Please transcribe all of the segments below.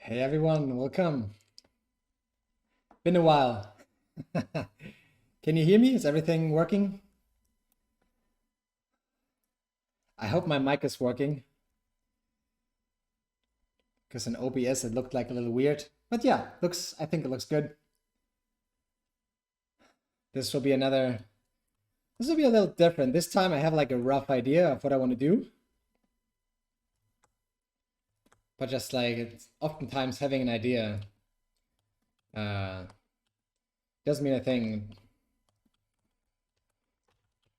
Hey everyone, welcome. Been a while. Can you hear me? Is everything working? I hope my mic is working. Because in OBS it looked like a little weird. But yeah, I think it looks good. This will be a little different. This time I have like a rough idea of what I want to do. But just like it's oftentimes having an idea doesn't mean a thing.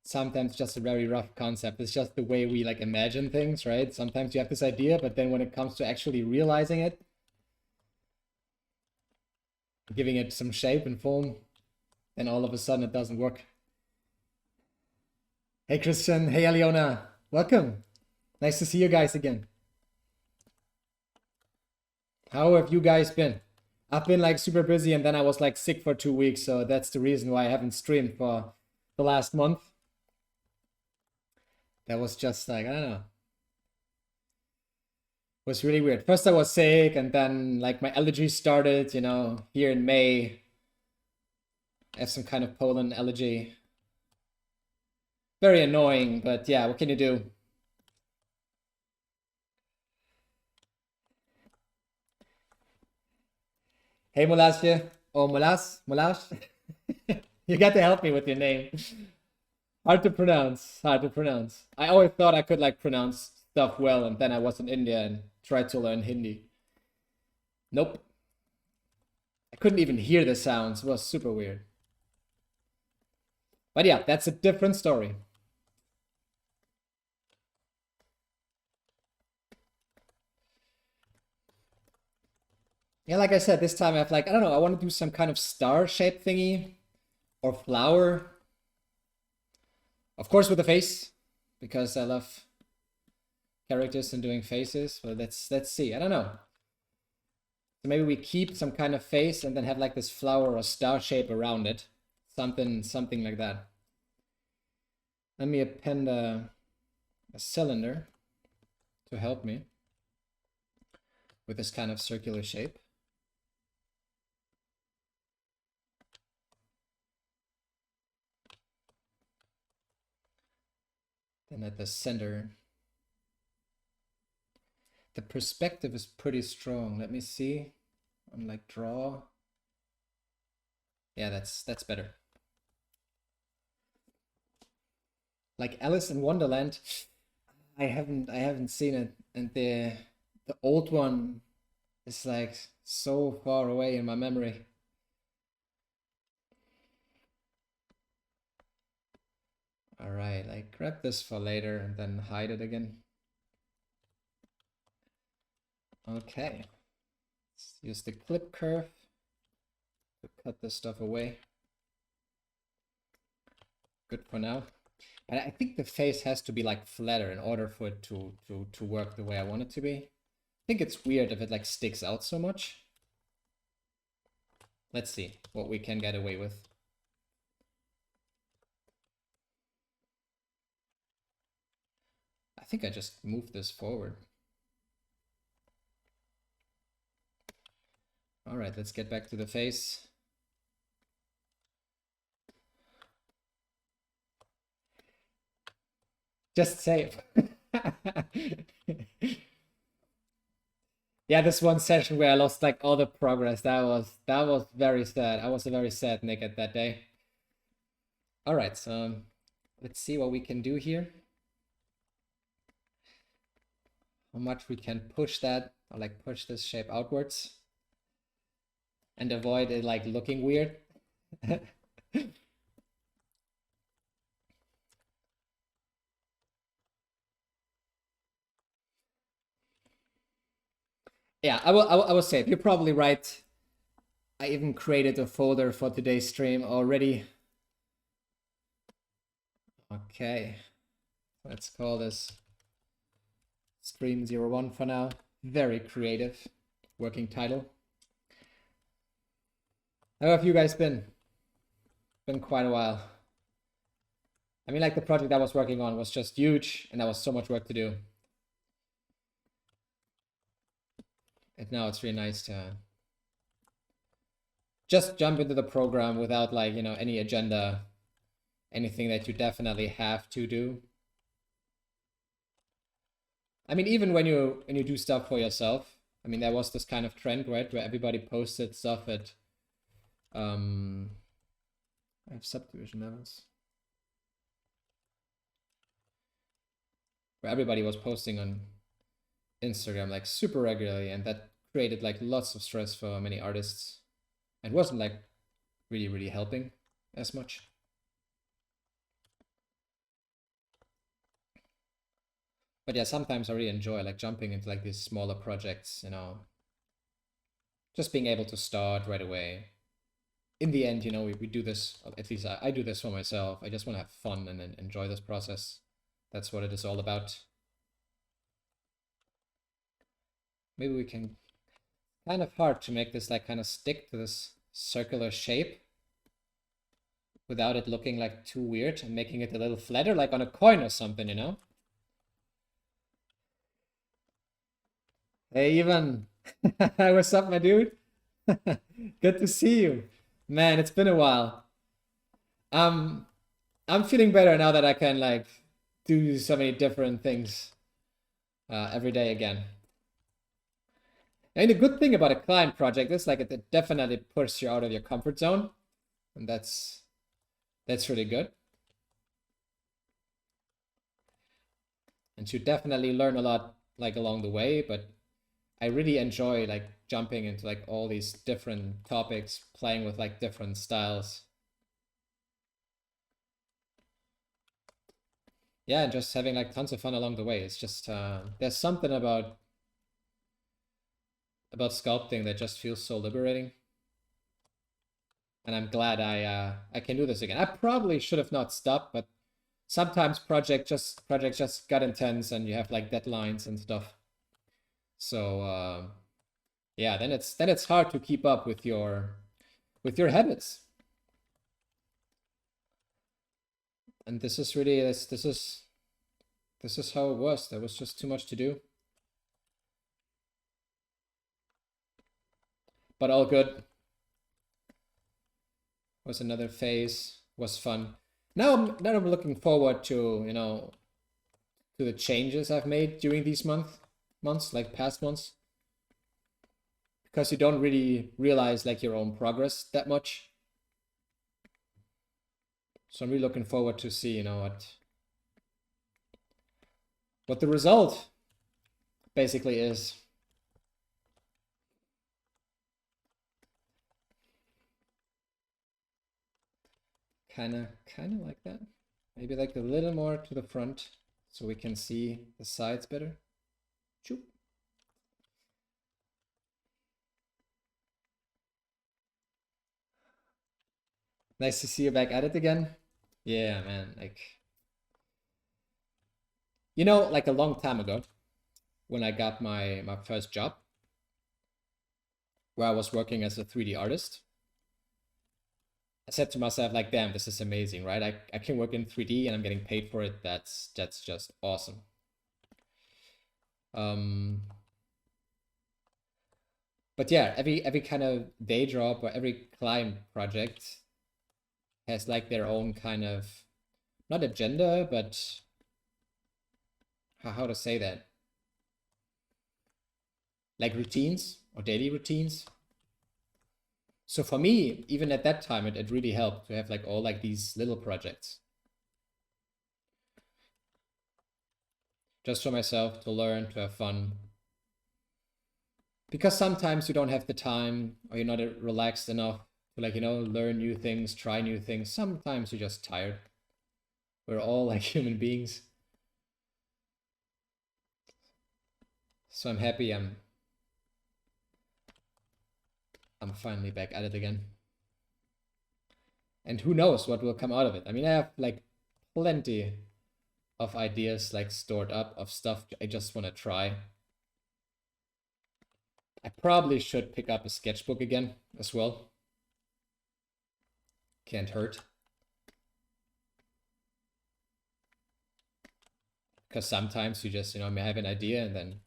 Sometimes just a very rough concept. It's just the way we like imagine things, right? Sometimes you have this idea, but then when it comes to actually realizing it, giving it some shape and form, then all of a sudden it doesn't work. Hey Christian, hey Aliona, welcome. Nice to see you guys again. How have you guys been? I've been like super busy and then I was like sick for 2 weeks, so that's the reason why I haven't streamed for the last month. That was just like, I don't know. It was really weird. First I was sick and then like my allergies started, here in May. I have some kind of pollen allergy. Very annoying, but yeah, what can you do? Hey Molasje, or Molas? You got to help me with your name. Hard to pronounce. I always thought I could like pronounce stuff well, and then I was in India and tried to learn Hindi. Nope. I couldn't even hear the sounds. It was super weird. But yeah, that's a different story. Yeah, like I said, this time I have like, I don't know, I want to do some kind of star shape thingy or flower. Of course with a face, because I love characters and doing faces. But let's see. I don't know. So maybe we keep some kind of face and then have like this flower or star shape around it. Something like that. Let me append a cylinder to help me with this kind of circular shape. Then at the center, the perspective is pretty strong. Let me see. I'm like draw. Yeah, that's better. Like Alice in Wonderland, I haven't seen it, and the old one is like so far away in my memory. All right, like grab this for later and then hide it again. Okay, let's use the clip curve to cut this stuff away. Good for now. But I think the face has to be like flatter in order for it to work the way I want it to be. I think it's weird if it like sticks out so much. Let's see what we can get away with. I think I just moved this forward. All right, let's get back to the face. Just save. Yeah, this one session where I lost like all the progress, that was very sad. I was a very sad Nick that day. All right, so let's see what we can do here. How much we can push that, or like push this shape outwards and avoid it like looking weird. Yeah, I will say, you're probably right. I even created a folder for today's stream already. Okay, let's call this Stream 01 for now. Very creative working title. How have you guys been? Been quite a while. I mean, like the project I was working on was just huge and there was so much work to do. And now it's really nice to just jump into the program without like, you know, any agenda, anything that you definitely have to do. I mean, even when you do stuff for yourself, I mean, there was this kind of trend, right, where everybody posted stuff at I have subdivision levels. Where everybody was posting on Instagram like super regularly, and that created like lots of stress for many artists and wasn't like really helping as much. But yeah, sometimes I really enjoy like jumping into like these smaller projects, you know, just being able to start right away. In the end, you know, we do this, at least I do this for myself. I just want to have fun and enjoy this process. That's what it is all about. Maybe we can, kind of hard to make this like kind of stick to this circular shape without it looking like too weird, and making it a little flatter, like on a coin or something, you know? Hey, Ivan. What's up, my dude? Good to see you. Man, it's been a while. I'm feeling better now that I can like do so many different things every day again. And the good thing about a client project is like it definitely pushes you out of your comfort zone, and that's really good. And you definitely learn a lot like along the way, but I really enjoy like jumping into like all these different topics, playing with like different styles. Yeah, and just having like tons of fun along the way. It's just there's something about sculpting that just feels so liberating. And I'm glad I can do this again. I probably should have not stopped, but sometimes projects just got intense and you have like deadlines and stuff. So yeah, then it's hard to keep up with your habits. And this is really this is how it was. There was just too much to do. But all good. Was another phase, was fun. Now I'm looking forward to, you know, to the changes I've made during these months, like past months. Because you don't really realize like your own progress that much. So I'm really looking forward to see, you know, what the result basically is. Kinda like that. Maybe like a little more to the front so we can see the sides better. Choop. Nice to see you back at it again. Yeah, man, like, you know, like a long time ago when I got my first job, where I was working as a 3D artist, I said to myself like, damn, this is amazing, right? I can work in 3D and I'm getting paid for it. That's just awesome. But yeah, every kind of day job or every client project has like their own kind of, not agenda, but how to say that? Like routines or daily routines. So for me, even at that time, it really helped to have like all like these little projects. Just for myself to learn, to have fun. Because sometimes you don't have the time or you're not relaxed enough to like, you know, learn new things, try new things. Sometimes you're just tired. We're all like human beings. So I'm happy I'm finally back at it again. And who knows what will come out of it. I mean, I have like plenty of ideas like stored up of stuff I just want to try. I probably should pick up a sketchbook again as well. Can't hurt. Because sometimes you just, you know, may have an idea and then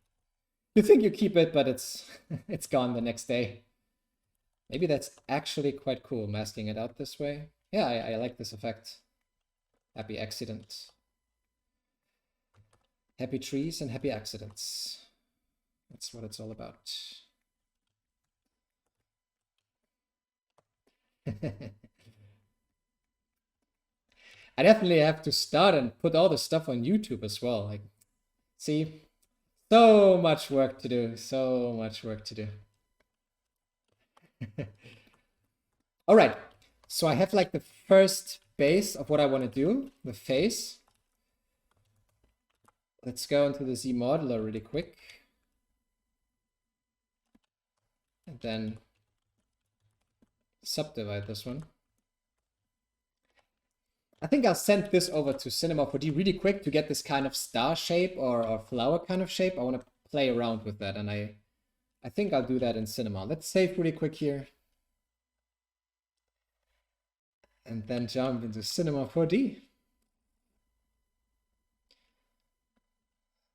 You think you keep it, but it's it's gone the next day. Maybe that's actually quite cool, masking it out this way. Yeah, I like this effect. Happy accident. Happy trees and happy accidents. That's what it's all about. I definitely have to start and put all the stuff on YouTube as well. Like, see, so much work to do. So much work to do. All right. So I have like the first base of what I want to do, the face. Let's go into the Z modeler really quick. And then subdivide this one. I think I'll send this over to Cinema4D really quick to get this kind of star shape or flower kind of shape. I want to play around with that, and I think I'll do that in Cinema. Let's save really quick here. And then jump into Cinema4D.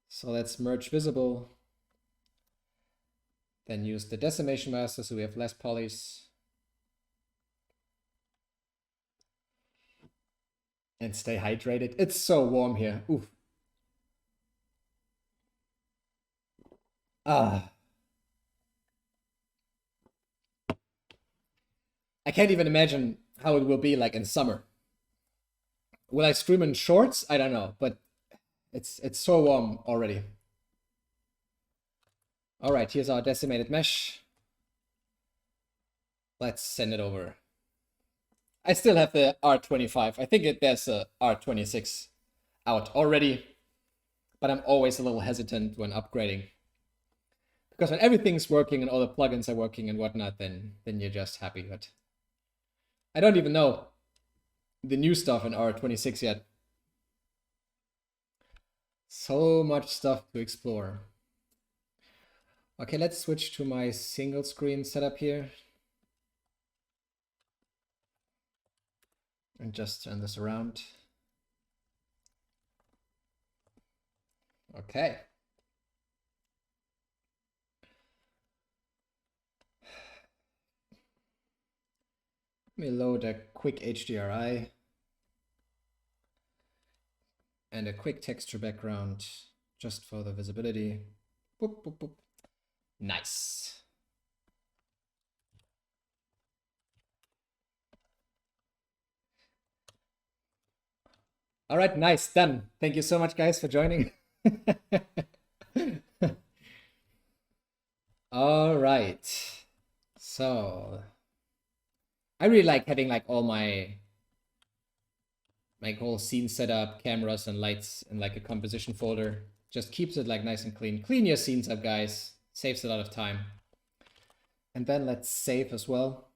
So let's merge visible. Then use the decimation master so we have less polys. And stay hydrated. It's so warm here. Oof. Ah. I can't even imagine how it will be like in summer. Will I stream in shorts? I don't know, but it's so warm already. All right, here's our decimated mesh. Let's send it over. I still have the R25. I think there's a R26 out already, but I'm always a little hesitant when upgrading. Because when everything's working and all the plugins are working and whatnot, then you're just happy. But I don't even know the new stuff in R26 yet. So much stuff to explore. Okay, let's switch to my single screen setup here. And just turn this around. Okay. Let me load a quick HDRI and a quick texture background just for the visibility. Boop, boop, boop. Nice. All right, nice, done. Thank you so much, guys, for joining. All right. So I really like having like all my whole scene setup, cameras and lights in like a composition folder. Just keeps it like nice and clean. Clean your scenes up, guys. Saves a lot of time. And then let's save as well.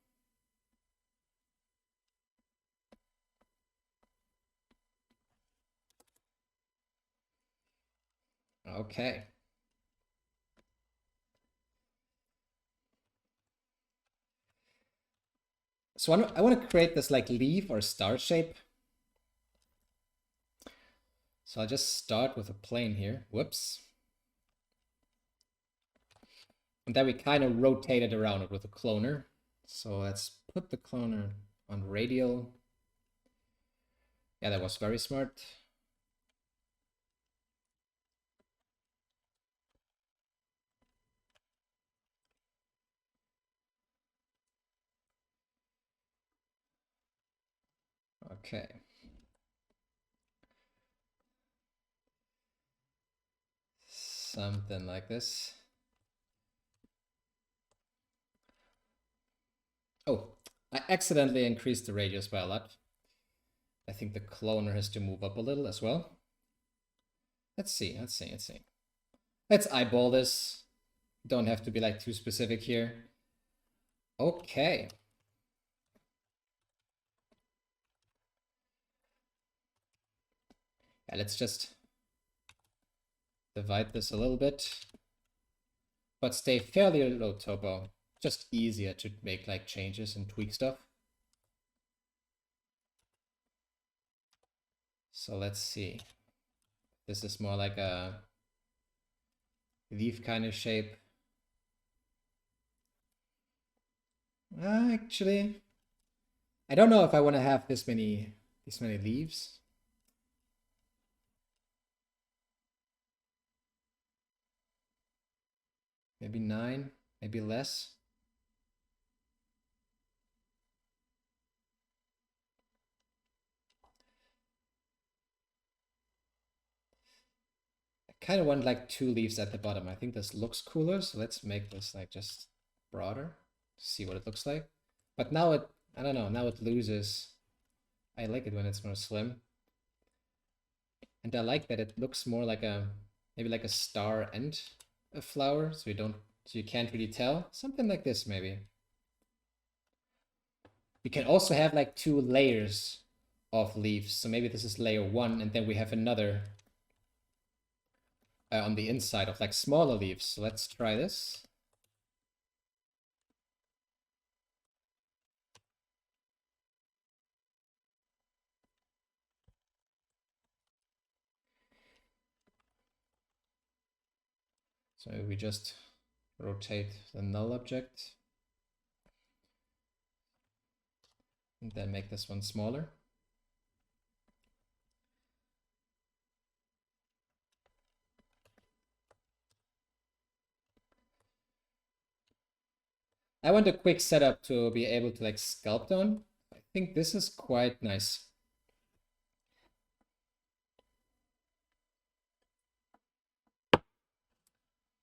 Okay. So I want to create this like leaf or star shape. So I'll just start with a plane here. Whoops. And then we kind of rotate it around it with a cloner. So let's put the cloner on radial. Yeah, that was very smart. Okay. Something like this. Oh, I accidentally increased the radius by a lot. I think the cloner has to move up a little as well. Let's see. Let's eyeball this. Don't have to be like too specific here. Okay. Yeah, let's just divide this a little bit, but stay fairly low topo. Just easier to make like changes and tweak stuff. So let's see. This is more like a leaf kind of shape. Actually, I don't know if I want to have this many leaves. Maybe 9, maybe less. I kind of want like 2 leaves at the bottom. I think this looks cooler, so let's make this like just broader, see what it looks like. But now it, I don't know, now it loses. I like it when it's more slim. And I like that it looks more like a, maybe like a star and a flower, so you can't really tell. Something like this maybe. We can also have like 2 layers of leaves. So maybe this is layer 1, and then we have another on the inside of like smaller leaves. So let's try this. So we just rotate the null object and then make this one smaller. I want a quick setup to be able to like sculpt on. I think this is quite nice.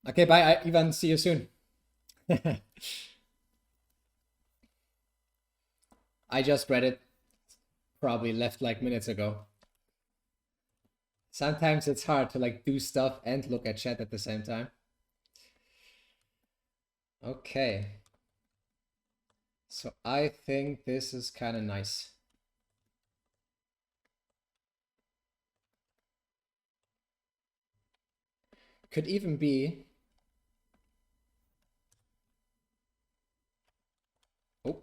Okay, bye, Ivan. See you soon. I just read it. Probably left like minutes ago. Sometimes it's hard to like do stuff and look at chat at the same time. Okay. So I think this is kind of nice. Could even be... Oh.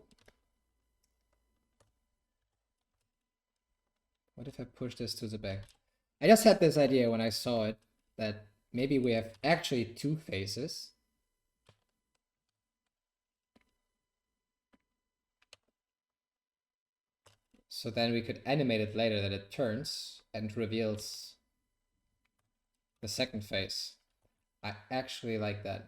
What if I push this to the back? I just had this idea when I saw it, that maybe we have actually 2 faces. So then we could animate it later that it turns and reveals the second face. I actually like that.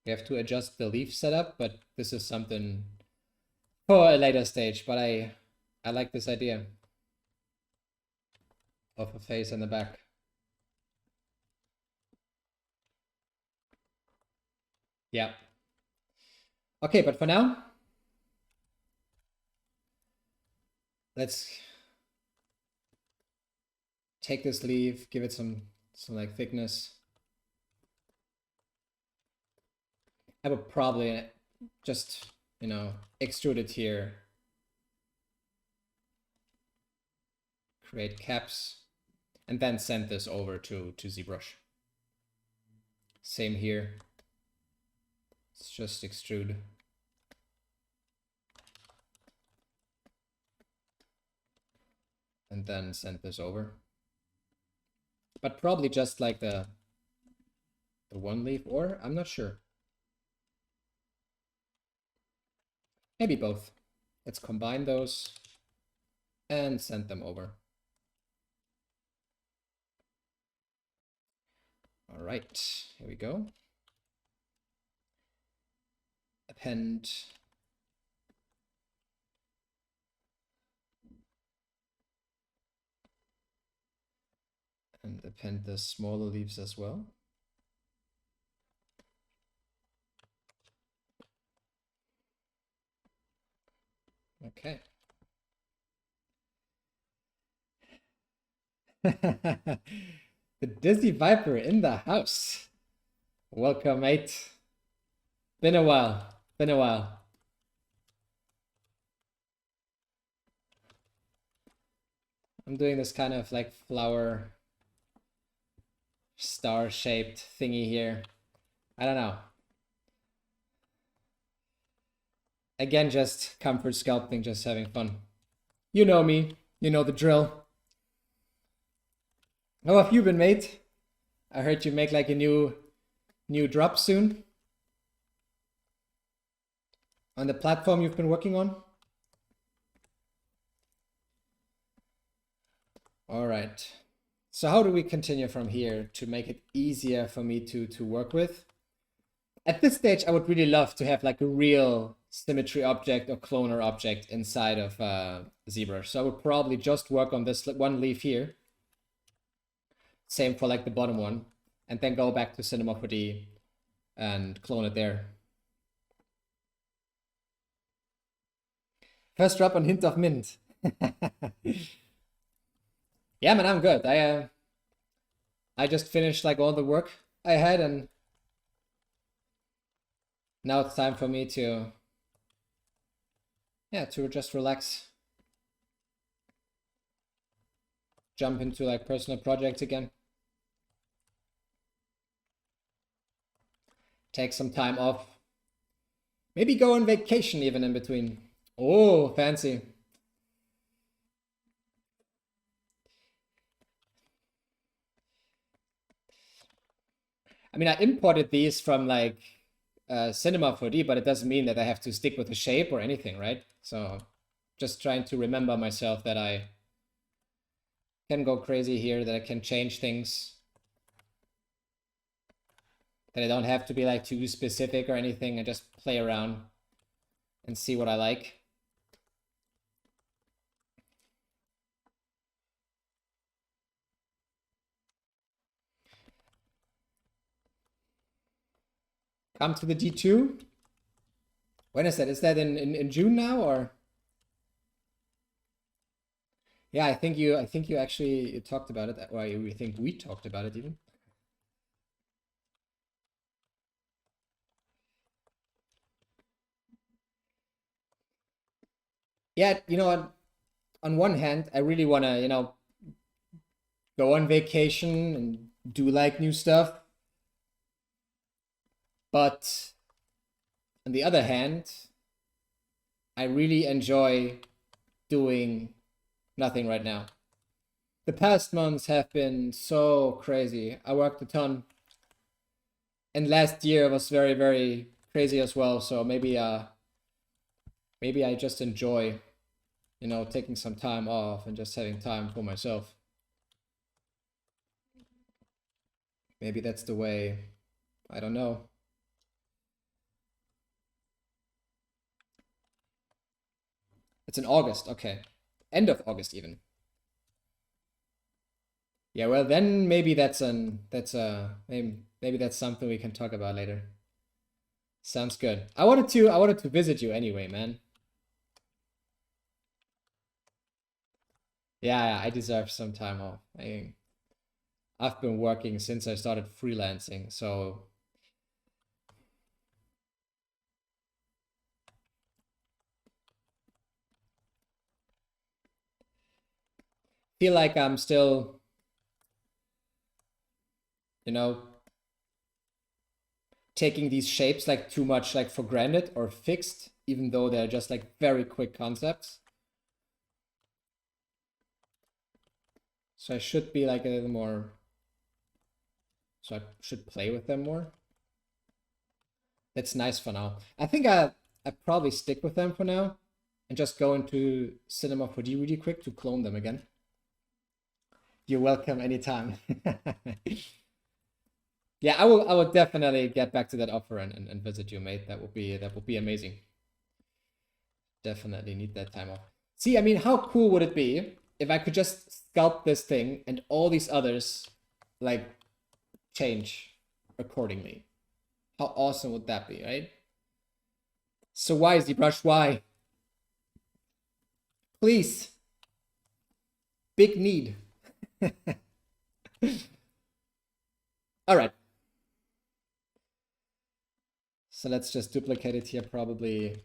We have to adjust the leaf setup, but this is something for a later stage. But I like this idea of a face in the back. Yeah. Okay, but for now, let's take this leaf, give it some like thickness. I would probably just, you know, extrude it here. Create caps, and then send this over to ZBrush. Same here. Let's just extrude. And then send this over. But probably just like the one leaf, or I'm not sure. Maybe both. Let's combine those and send them over. All right, here we go. Append. And append the smaller leaves as well. Okay. The Dizzy Viper in the house. Welcome, mate. Been a while. Been a while. I'm doing this kind of like flower star-shaped thingy here. I don't know. Again, just comfort sculpting, just having fun. You know me. You know the drill. How have you been, mate? I heard you make like a new drop soon on the platform you've been working on. All right. So how do we continue from here to make it easier for me to work with? At this stage, I would really love to have like a real symmetry object or cloner object inside of ZBrush. So I would probably just work on this one leaf here. Same for like the bottom one. And then go back to Cinema4D and clone it there. First drop on Hint of Mint. Yeah, man, I'm good. I just finished like all the work I had, and now it's time for me to, yeah, to just relax. Jump into like personal projects again. Take some time off. Maybe go on vacation even in between. Oh, fancy. I mean, I imported these from like Cinema4D, but it doesn't mean that I have to stick with the shape or anything, right? So just trying to remember myself that I can go crazy here, that I can change things, that I don't have to be like too specific or anything. I just play around and see what I like. Come to the D2. When is that? Is that in June now, or? Yeah, I think you actually talked about it, or I think we talked about it even. Yeah, you know, on one hand, I really want to, you know, go on vacation and do like new stuff. But on the other hand, I really enjoy doing nothing right now. The past months have been so crazy. I worked a ton. And last year was very, very crazy as well. So maybe I just enjoy, you know, taking some time off and just having time for myself. Maybe that's the way. I don't know. It's in August, okay. End of August even. Yeah, well then maybe maybe that's something we can talk about later. Sounds good. I wanted to visit you anyway, man. Yeah, I deserve some time off. I've been working since I started freelancing, so feel like I'm still, you know, taking these shapes like too much like for granted or fixed, even though they're just like very quick concepts. So I should be like a little more, so I should play with them more. That's nice for now. I think I probably stick with them for now and just go into Cinema4D really quick to clone them again. You're welcome anytime. Yeah, I will definitely get back to that offer and visit you, mate. That would be amazing. Definitely need that time off. See, I mean, how cool would it be if I could just sculpt this thing and all these others like change accordingly? How awesome would that be, right? So why ZBrush? Why? Please. Big need. All right. So let's just duplicate it here, probably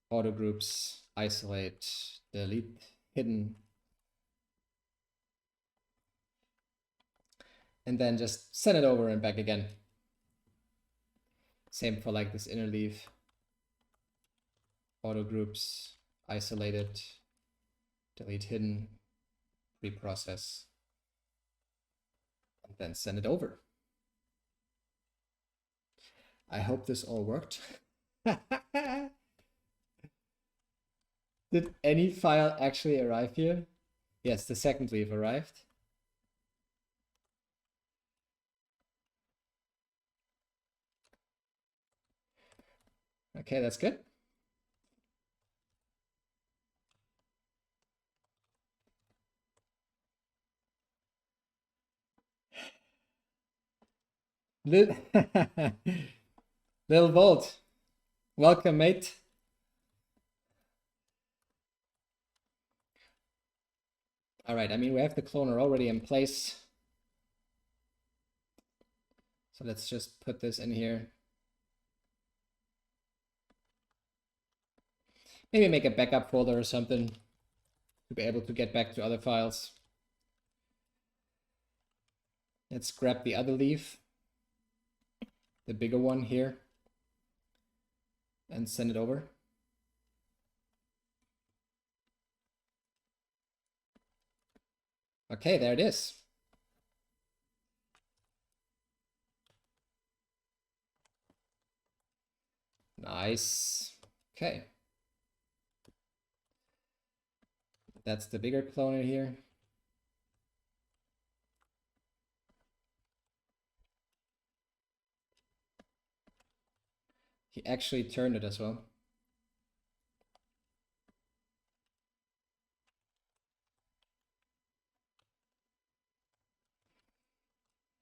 auto groups, isolate, delete, hidden. And then just send it over and back again. Same for like this inner leaf. Auto groups, isolated, delete hidden, reprocess. then send it over. I hope this all worked. Did any file actually arrive here? Yes, the second leaf arrived. Okay, that's good. Lil Volt, welcome, mate. All right, I mean, we have the cloner already in place. So let's just put this in here. Maybe make a backup folder or something to be able to get back to other files. Let's grab the other leaf, the bigger one here, and send it over. Okay, there it is. Nice. Okay. That's the bigger cloner here. He actually turned it as well.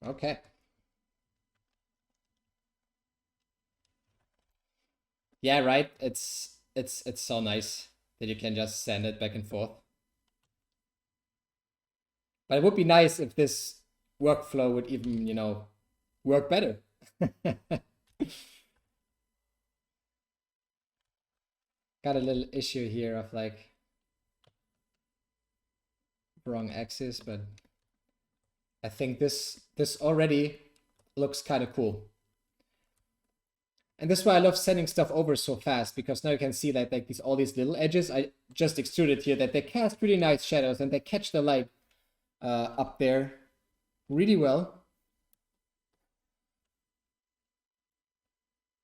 Okay. Yeah, right. It's so nice that you can just send it back and forth. But it would be nice if this workflow would even, you know, work better. Got a little issue here of like wrong axis, but I think this already looks kind of cool. And this is why I love sending stuff over so fast, because now you can see that like all these little edges I just extruded here, that they cast really nice shadows and they catch the light up there really well.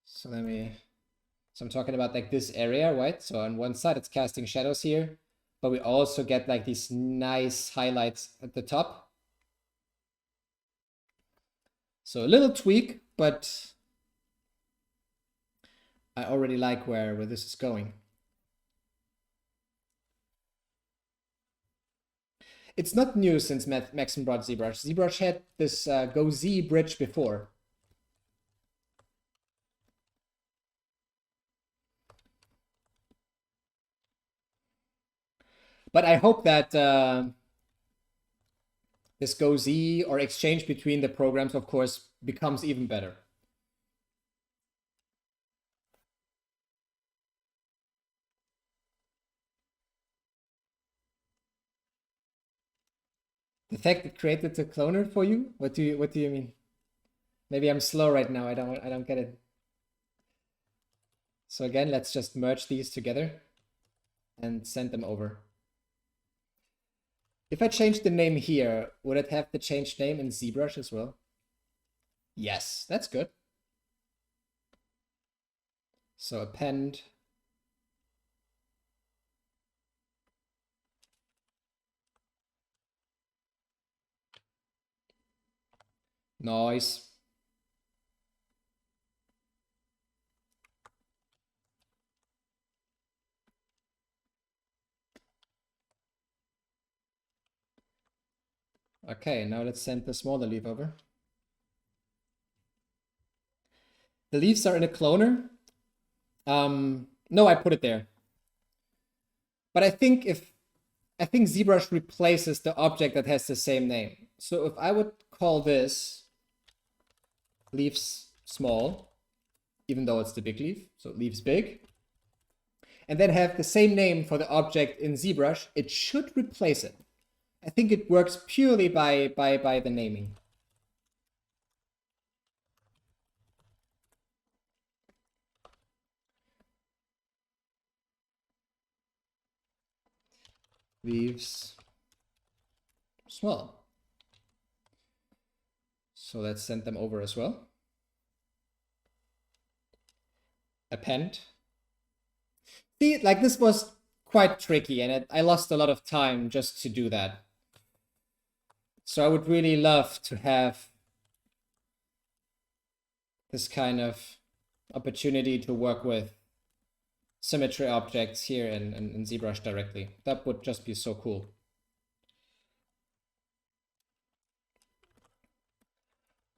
So I'm talking about like this area, right? So on one side it's casting shadows here, but we also get like these nice highlights at the top. So a little tweak, but I already like where this is going. It's not new since Maxim brought ZBrush. ZBrush had this Go Z bridge before. But I hope that this Go Z or exchange between the programs, of course, becomes even better. The fact it created the cloner for you? What do you mean? Maybe I'm slow right now. I don't get it. So again, let's just merge these together and send them over. If I change the name here, would it have the changed name in ZBrush as well? Yes, that's good. So append. Nice. Okay, now let's send the smaller leaf over. The leaves are in a cloner. No, I put it there. But I think ZBrush replaces the object that has the same name. So if I would call this leaves small, even though it's the big leaf, so leaves big, and then have the same name for the object in ZBrush, it should replace it. I think it works purely by the naming. Leaves small. So let's send them over as well. Append. See, like this was quite tricky and I lost a lot of time just to do that. So I would really love to have this kind of opportunity to work with symmetry objects here in ZBrush directly. That would just be so cool.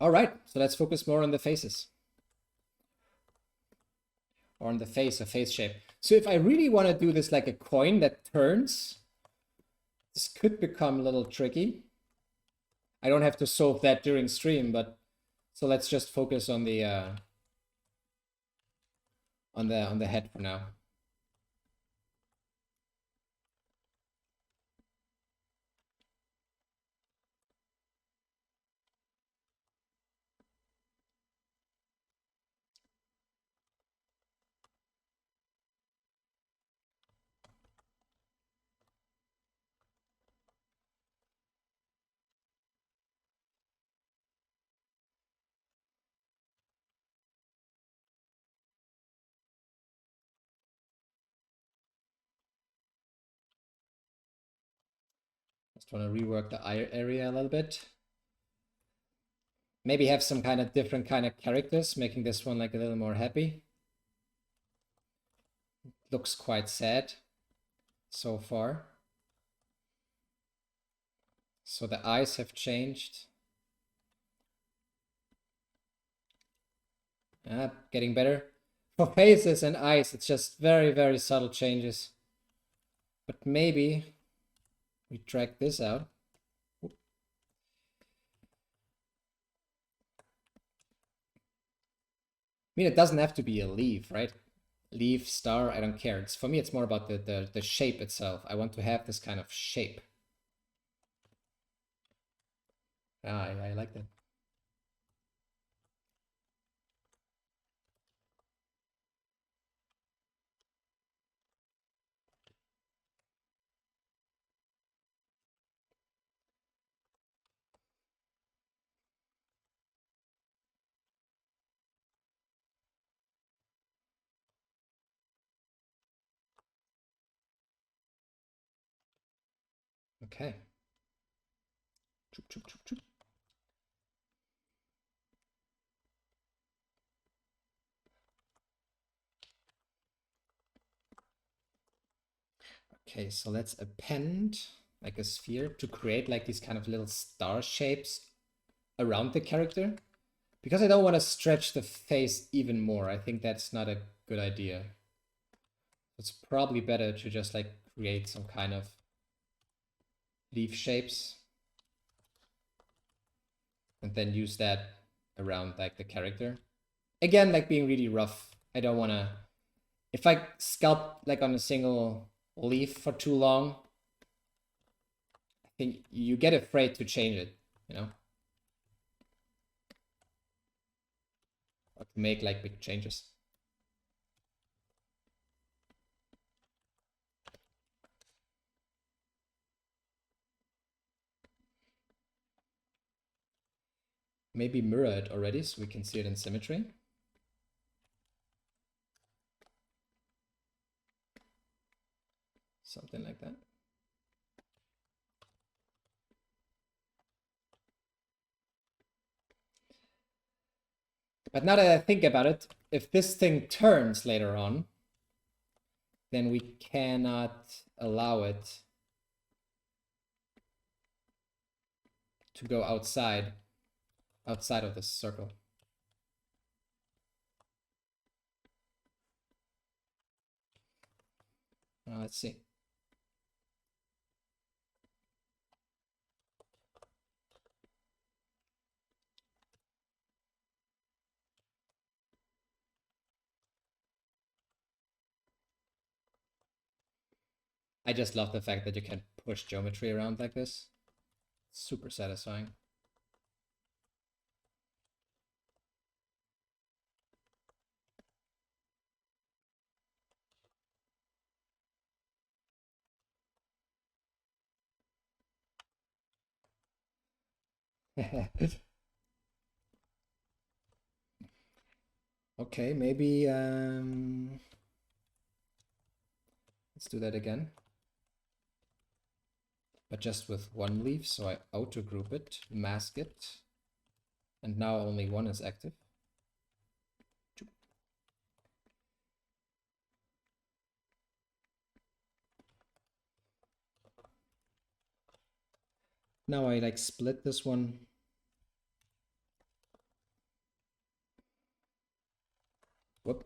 All right, so let's focus more on the faces. Or on the face, a face shape. So if I really want to do this like a coin that turns, this could become a little tricky. I don't have to solve that during stream, but so let's just focus on the head for now. Just want to rework the eye area a little bit. Maybe have some kind of different kind of characters, making this one like a little more happy. Looks quite sad so far. So the eyes have changed. Getting better. For faces and eyes, it's just very, very subtle changes. But maybe we drag this out. I mean, it doesn't have to be a leaf, right? Leaf, star, I don't care. For me, it's more about the shape itself. I want to have this kind of shape. I like that. Okay. Choop, choop, choop, choop. Okay, so let's append like a sphere to create like these kind of little star shapes around the character. Because I don't want to stretch the face even more. I think that's not a good idea. It's probably better to just like create some kind of leaf shapes and then use that around like the character. Again, like being really rough. I don't want to, if I sculpt like on a single leaf for too long, I think you get afraid to change it, you know? Or to make like big changes. Maybe mirror it already so we can see it in symmetry. Something like that. But now that I think about it, if this thing turns later on, then we cannot allow it to go outside of this circle. Let's see. I just love the fact that you can push geometry around like this. Super satisfying. Okay, maybe let's do that again. But just with one leaf, so I auto group it, mask it, and now only one is active. Now I like split this one. Whoop.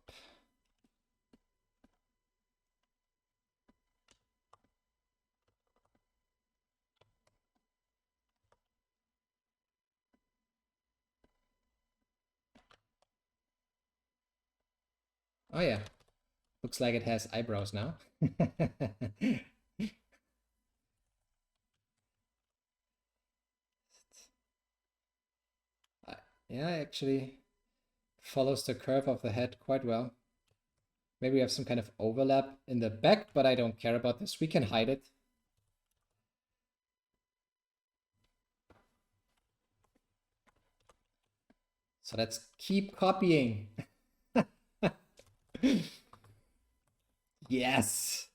Oh yeah, looks like it has eyebrows now. Yeah, actually follows the curve of the head quite well. Maybe we have some kind of overlap in the back, but I don't care about this. We can hide it. So let's keep copying. Yes.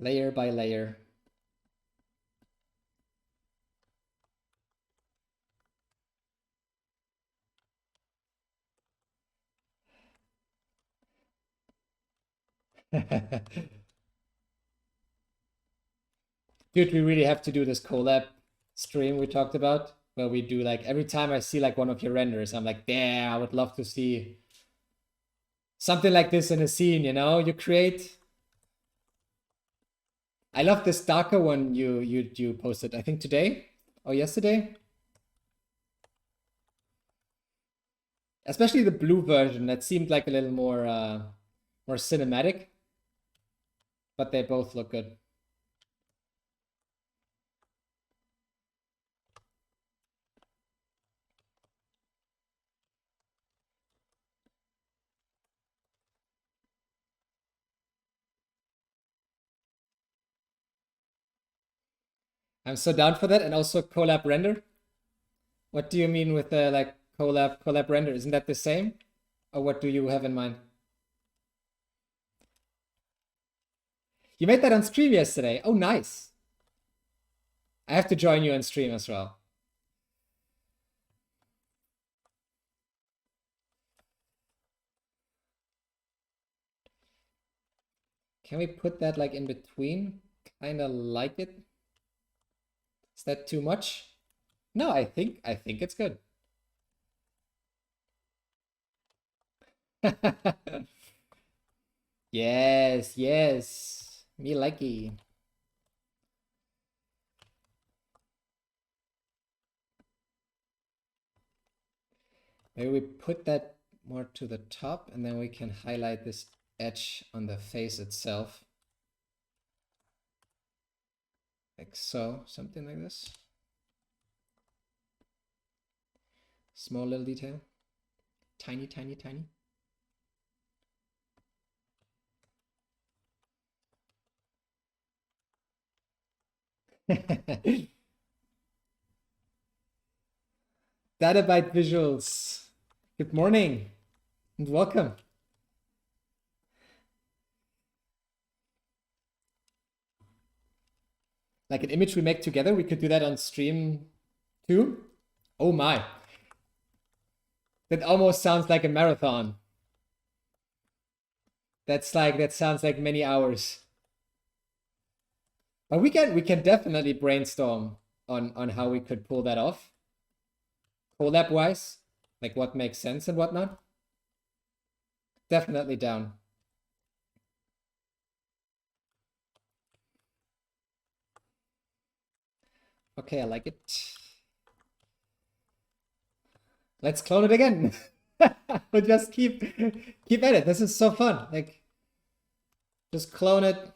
Layer by layer. Dude, we really have to do this collab stream we talked about, where we do like every time I see like one of your renders, I'm like, damn, I would love to see something like this in a scene, you know? You create. I love this darker one you posted, I think today or yesterday. Especially the blue version that seemed like a little more more cinematic, but they both look good. I'm so down for that, and also collab render. What do you mean with the like collab render? Isn't that the same? Or what do you have in mind? You made that on stream yesterday. Oh, nice. I have to join you on stream as well. Can we put that like in between? Kind of like it. Is that too much? No, I think it's good. Yes, yes. Me likey. Maybe we put that more to the top, and then we can highlight this edge on the face itself. Like so, something like this. Small little detail. Tiny, tiny, tiny. Databyte visuals. Good morning and welcome. Like an image we make together, we could do that on stream too. Oh my. That almost sounds like a marathon. That sounds like many hours. But we can definitely brainstorm on how we could pull that off. Collab wise, like what makes sense and whatnot. Definitely down. Okay, I like it. Let's clone it again. We'll just keep at it. This is so fun. Like, just clone it.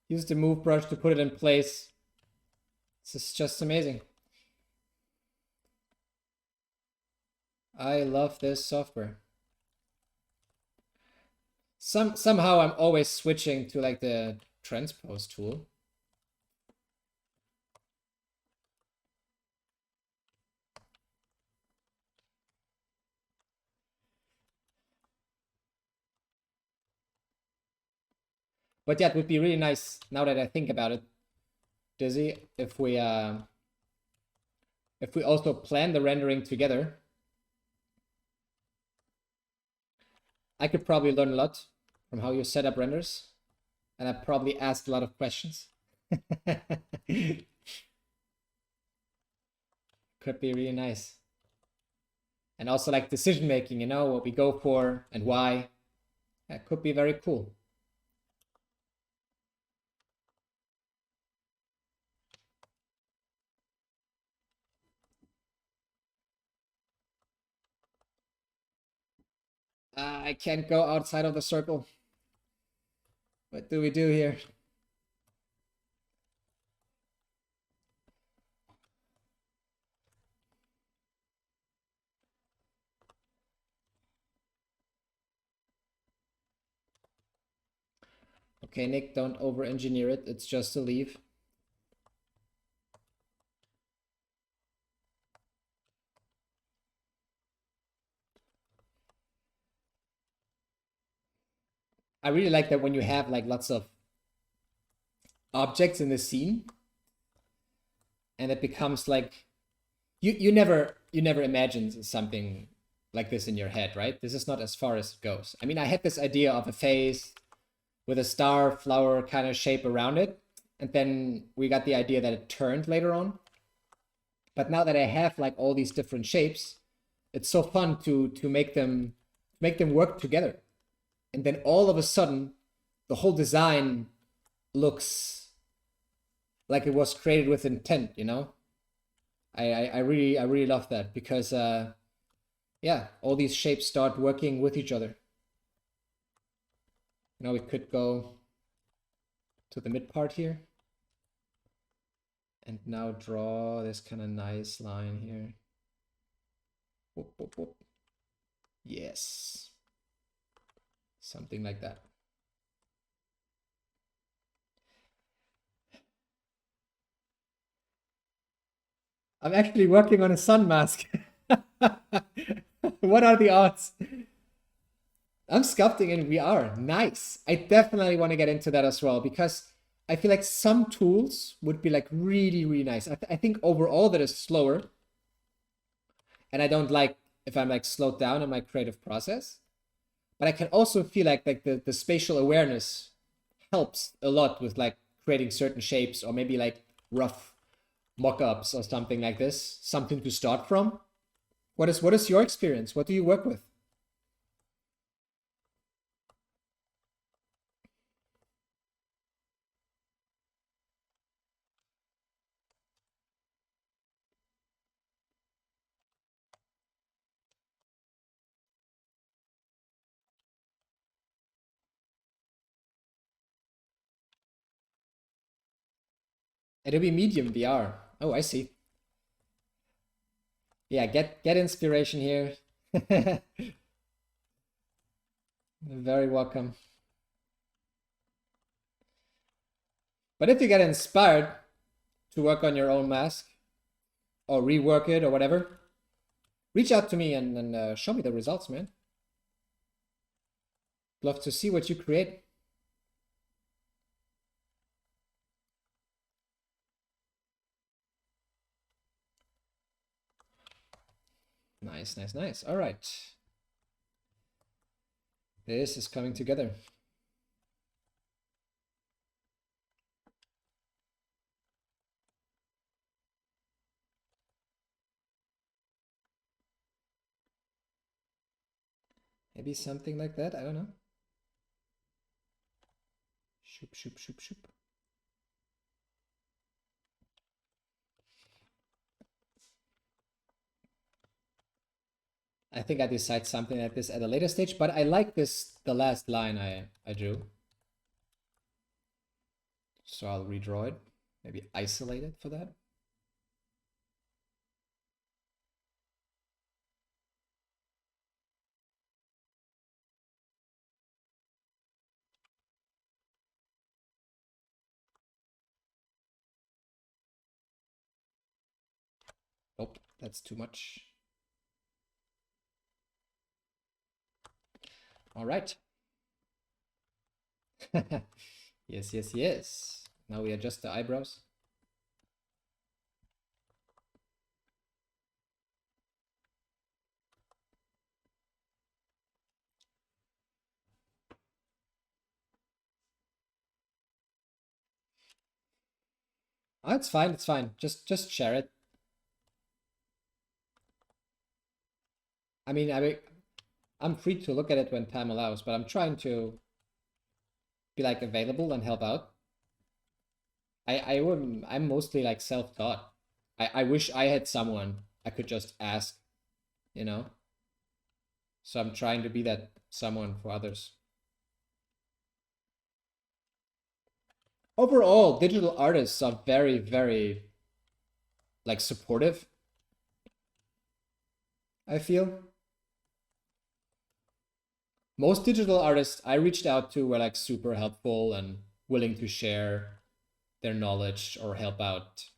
Use the move brush to put it in place. This is just amazing. I love this software. Somehow I'm always switching to like the transpose tool. But yeah, it would be really nice now that I think about it, Dizzy, if we also plan the rendering together. I could probably learn a lot from how you set up renders, and I probably ask a lot of questions. Could be really nice. And also like decision making, you know, what we go for and why. That could be very cool. I can't go outside of the circle. What do we do here? Okay, Nick, don't over-engineer it. It's just a leave. I really like that when you have like lots of objects in the scene, and it becomes like you never imagine something like this in your head, right? This is not as far as it goes. I mean, I had this idea of a face with a star flower kind of shape around it, and then we got the idea that it turned later on. But now that I have like all these different shapes, it's so fun to make them work together. And then all of a sudden, the whole design looks like it was created with intent, you know? I really love that because yeah, all these shapes start working with each other. You know, we could go to the mid part here. And now draw this kind of nice line here. Whoop, whoop, whoop. Yes. Something like that. I'm actually working on a sun mask. What are the odds? I'm sculpting in VR. Nice. I definitely want to get into that as well because I feel like some tools would be like really, really nice. I think overall that is slower. And I don't like if I'm like slowed down in my creative process. But I can also feel like the spatial awareness helps a lot with like creating certain shapes or maybe like rough mock-ups or something like this. Something to start from. What is your experience? What do you work with? It'll be medium VR. Oh, I see. Yeah, get inspiration here. Very welcome. But if you get inspired to work on your own mask or rework it or whatever, reach out to me and show me the results, man. Love to see what you create. Nice, nice, nice. All right. This is coming together. Maybe something like that. I don't know. Shoop, shoop, shoop, shoop. I think I decide something like this at a later stage, but I like this, the last line I drew. So I'll redraw it, maybe isolate it for that. Nope, that's too much. All right. Yes, yes, yes. Now we adjust the eyebrows. Oh, it's fine, it's fine. Just share it. I mean, I'm free to look at it when time allows, but I'm trying to be like available and help out. I'm mostly like self-taught. I wish I had someone I could just ask, you know? So I'm trying to be that someone for others. Overall, digital artists are very, very like supportive, I feel. Most digital artists I reached out to were like super helpful and willing to share their knowledge or help out.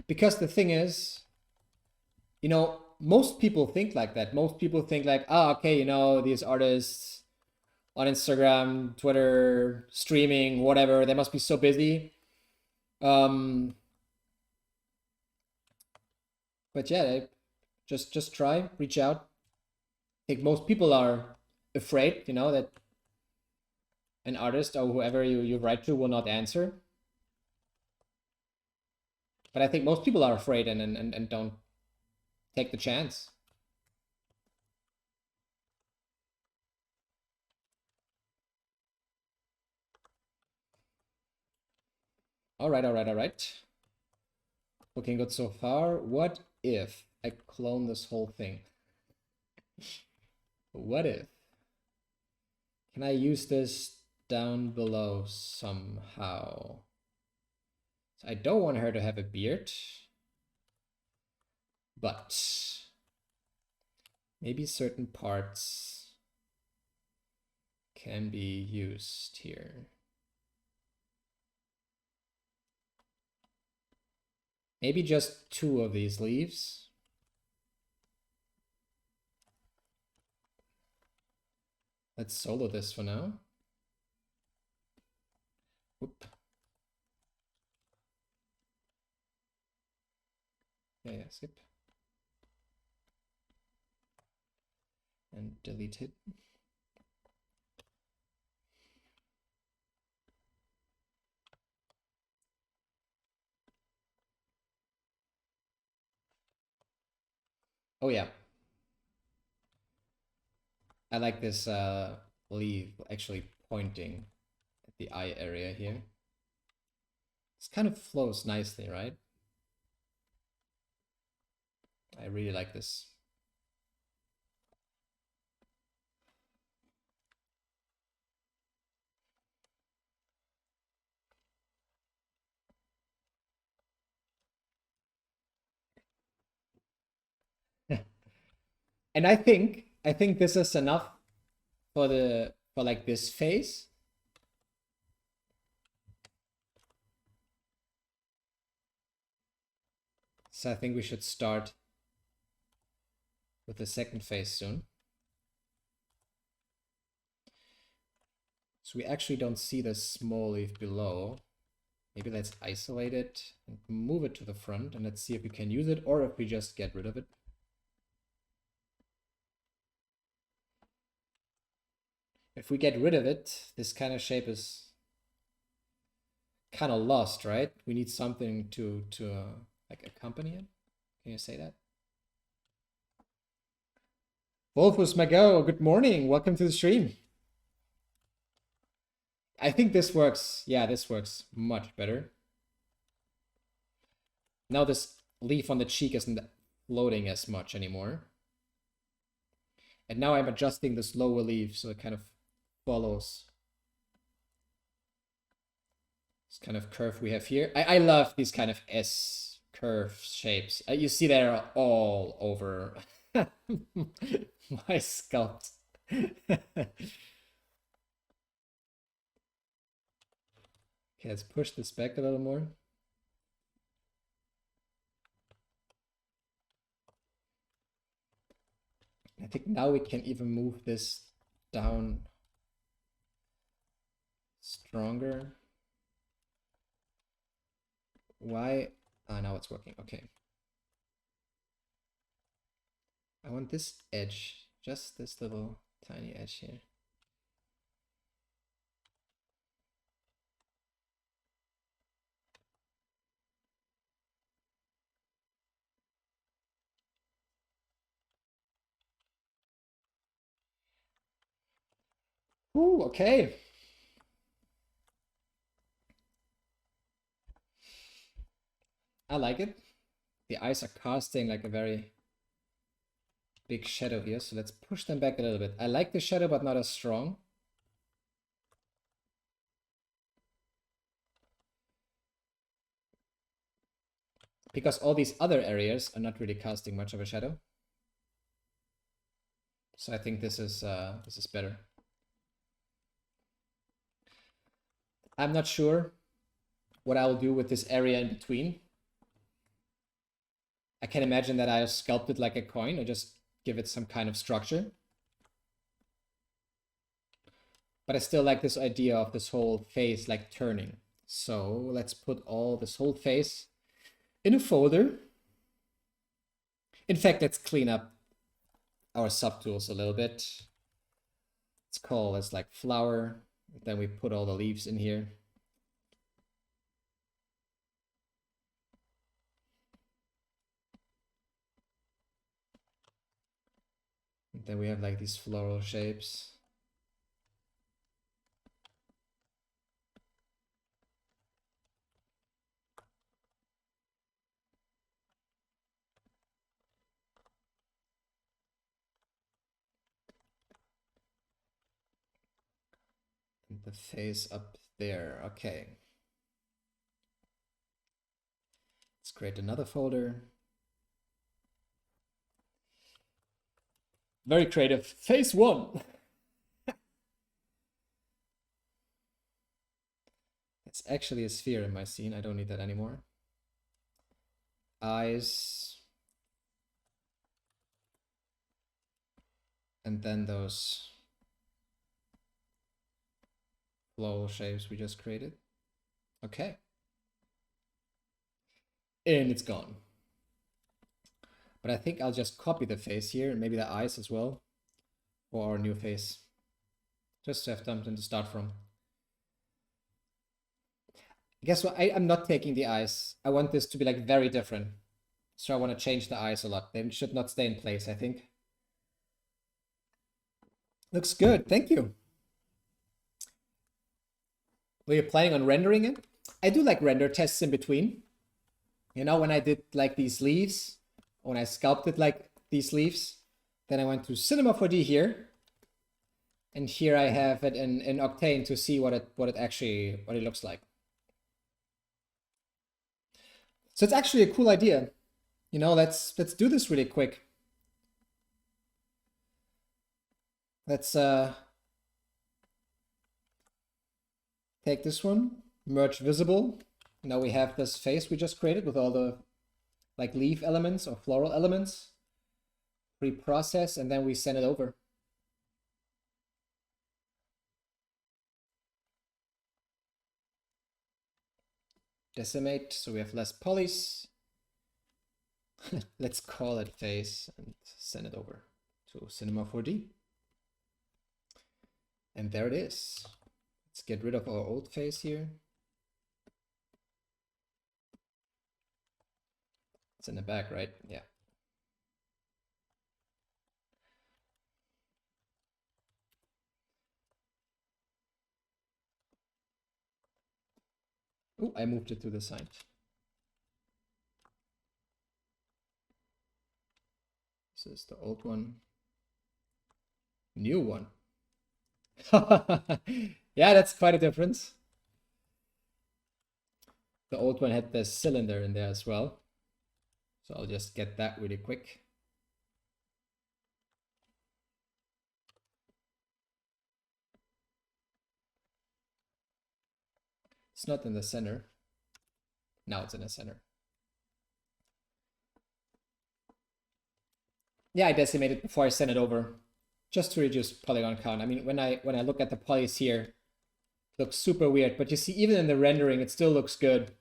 Because the thing is, you know, most people think like that. Most people think like, oh, okay, you know, these artists on Instagram, Twitter, streaming, whatever, they must be so busy. But yeah, just try, reach out. I think most people are afraid, you know, that an artist or whoever you write to will not answer. But I think most people are afraid and don't take the chance. All right, all right, all right. Looking good so far. What if I clone this whole thing? What if? Can I use this down below somehow? So I don't want her to have a beard, but maybe certain parts can be used here. Maybe just 2 of these leaves. Let's solo this for now. Whoop. Yeah, skip. And delete it. Oh yeah. I like this leaf actually pointing at the eye area here. This kind of flows nicely, right? I really like this. And I think this is enough for like this phase. So I think we should start with the second phase soon. So we actually don't see the small leaf below. Maybe let's isolate it and move it to the front, and let's see if we can use it or if we just get rid of it. If we get rid of it, this kind of shape is kind of lost, right? We need something to like accompany it. Can you say that? Wolfus Mago, good morning. Welcome to the stream. I think this works. Yeah, this works much better. Now this leaf on the cheek isn't floating as much anymore. And now I'm adjusting this lower leaf so it kind of follows this kind of curve we have here. I love these kind of S curve shapes. You see they're all over my sculpt. Okay, let's push this back a little more. I think now we can even move this down stronger. Why? Ah, now it's working. Okay. I want this edge, just this little tiny edge here. Ooh, okay. I like it. The eyes are casting like a very big shadow here, so let's push them back a little bit. I like the shadow, but not as strong. Because all these other areas are not really casting much of a shadow. So I think this is better. I'm not sure what I'll do with this area in between. I can imagine that I'll sculpt it like a coin or just give it some kind of structure. But I still like this idea of this whole face like turning. So let's put this whole face in a folder. In fact, let's clean up our subtools a little bit. Let's call this like flower. Then we put all the leaves in here. And then we have like these floral shapes. And the face up there. Okay. Let's create another folder. Very creative. Phase 1. It's actually a sphere in my scene. I don't need that anymore. Eyes. And then those floral shapes we just created. Okay. And it's gone. But I think I'll just copy the face here and maybe the eyes as well for our new face. Just to have something to start from. Guess what? I'm not taking the eyes. I want this to be like very different. So I want to change the eyes a lot. They should not stay in place, I think. Looks good. Thank you. Were you planning on rendering it? I do like render tests in between. You know, when I did like these leaves, when I sculpted like these leaves, then I went to Cinema4D here. And here I have it in Octane to see what it looks like. So it's actually a cool idea. You know, let's do this really quick. Let's take this one, merge visible. Now we have this face we just created with all the like leaf elements or floral elements. Pre-process, and then we send it over. Decimate, so we have less polys. Let's call it face and send it over to Cinema4D. And there it is. Let's get rid of our old face here. It's in the back, right? Yeah. Oh, I moved it to the side. This is the old one. New one. Yeah, that's quite a difference. The old one had the cylinder in there as well. So I'll just get that really quick. It's not in the center. Now it's in the center. Yeah, I decimated before I sent it over, just to reduce polygon count. I mean, when I look at the polys here, it looks super weird, but you see, even in the rendering, it still looks good.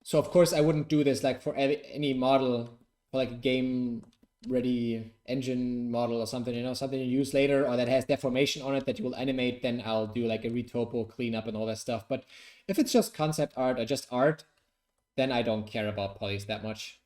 So of course I wouldn't do this like for any model, for like a game ready engine model or something, you know, something you use later or that has deformation on it that you will animate. Then I'll do like a retopo cleanup and all that stuff. But if it's just concept art or just art, then I don't care about polys that much.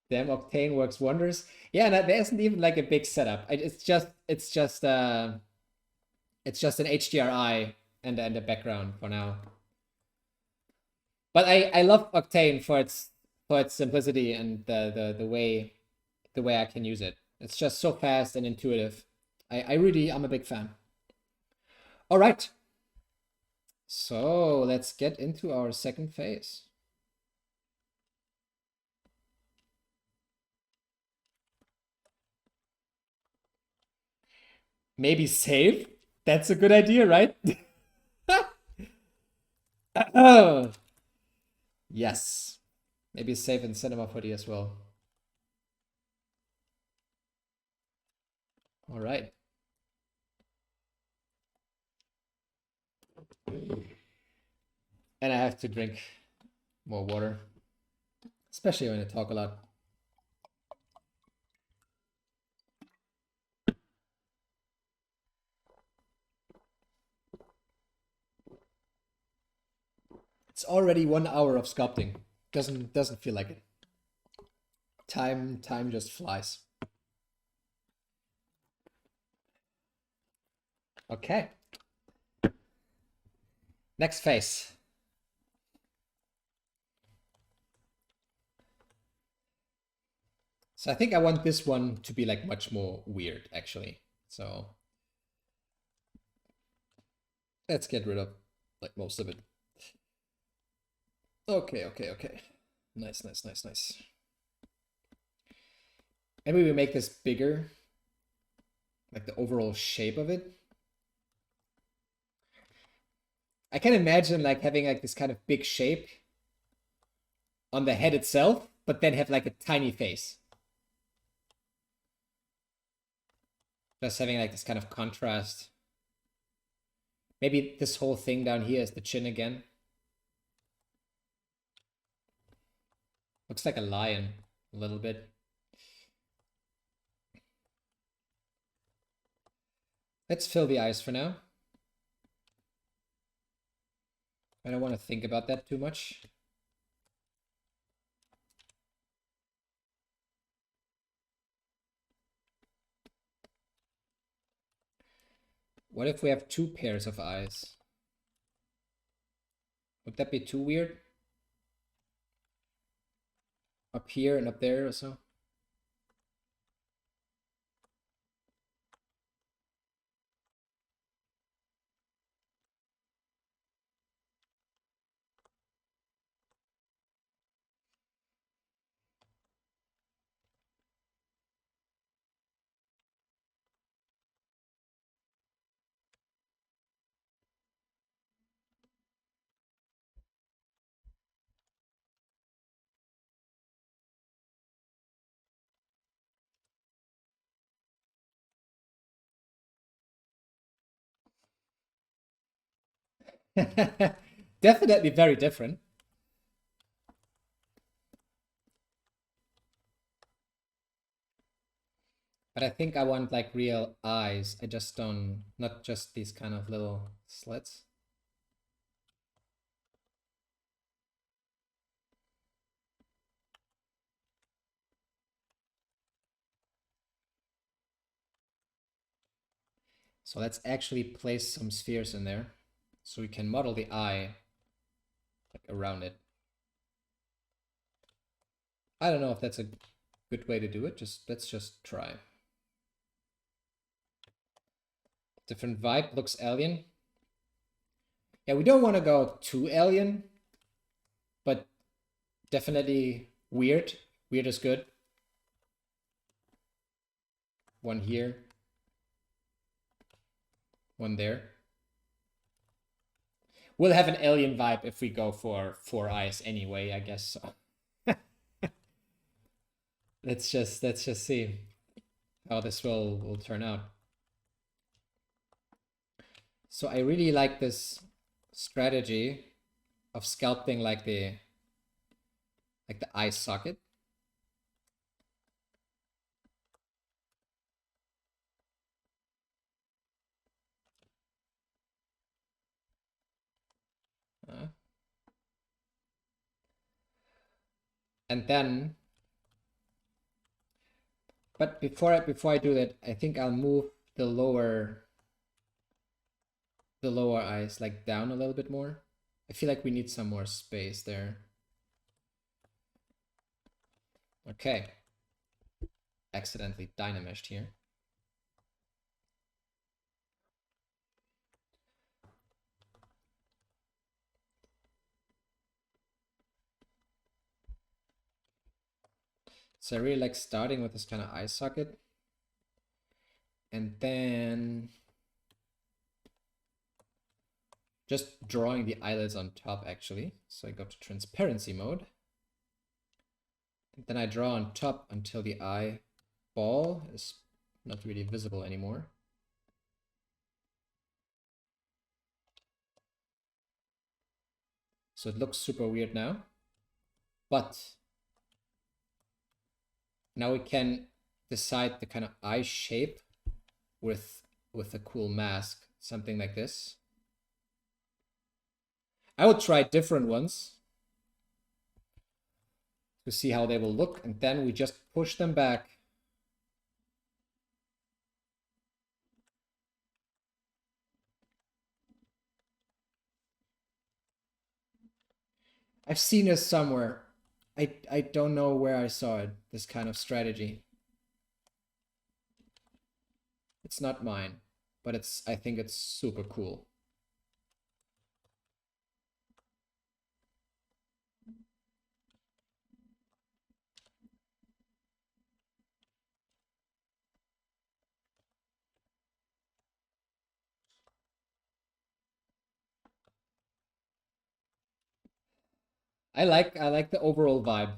Damn, Octane works wonders. Yeah, and there isn't even like a big setup. It's just an HDRI and a background for now. But I love Octane for its simplicity and the way I can use it. It's just so fast and intuitive. I'm a big fan. All right. So let's get into our second phase. Maybe save? That's a good idea, right? Oh. Yes. Maybe save in Cinema4D as well. All right. And I have to drink more water, especially when I talk a lot. It's already 1 hour of sculpting. Doesn't feel like it. Time just flies. Okay. Next phase. So I think I want this one to be like much more weird, actually. So let's get rid of like most of it. Okay. Nice. Maybe we make this bigger, like the overall shape of it. I can imagine like having like this kind of big shape on the head itself, but then have like a tiny face. Just having like this kind of contrast. Maybe this whole thing down here is the chin again. Looks like a lion a little bit. Let's fill the eyes for now. I don't want to think about that too much. What if we have 2 pairs of eyes? Would that be too weird? Up here and up there or so? Definitely very different. But I think I want like real eyes. I just don't, not just these kind of little slits. So let's actually place some spheres in there so we can model the eye like around it. I don't know if that's a good way to do it. Let's just try. Different vibe, looks alien. Yeah, we don't want to go too alien, but definitely weird. Weird is good. one here, one there. We'll have an alien vibe if we go for 4 eyes anyway, I guess so. let's just see how this will turn out. So I really like this strategy of sculpting like the eye socket. And then, but before I do that, I think I'll move the lower eyes like down a little bit more. I feel like we need some more space there. Okay. Accidentally dynameshed here. So I really like starting with this kind of eye socket. And then just drawing the eyelids on top, actually. So I go to transparency mode. And then I draw on top until the eyeball is not really visible anymore. So it looks super weird now. But now we can decide the kind of eye shape with a cool mask, something like this. I would try different ones to see how they will look, and then we just push them back. I've seen this somewhere. I don't know where I saw it, this kind of strategy. It's not mine, but I think it's super cool. I like the overall vibe.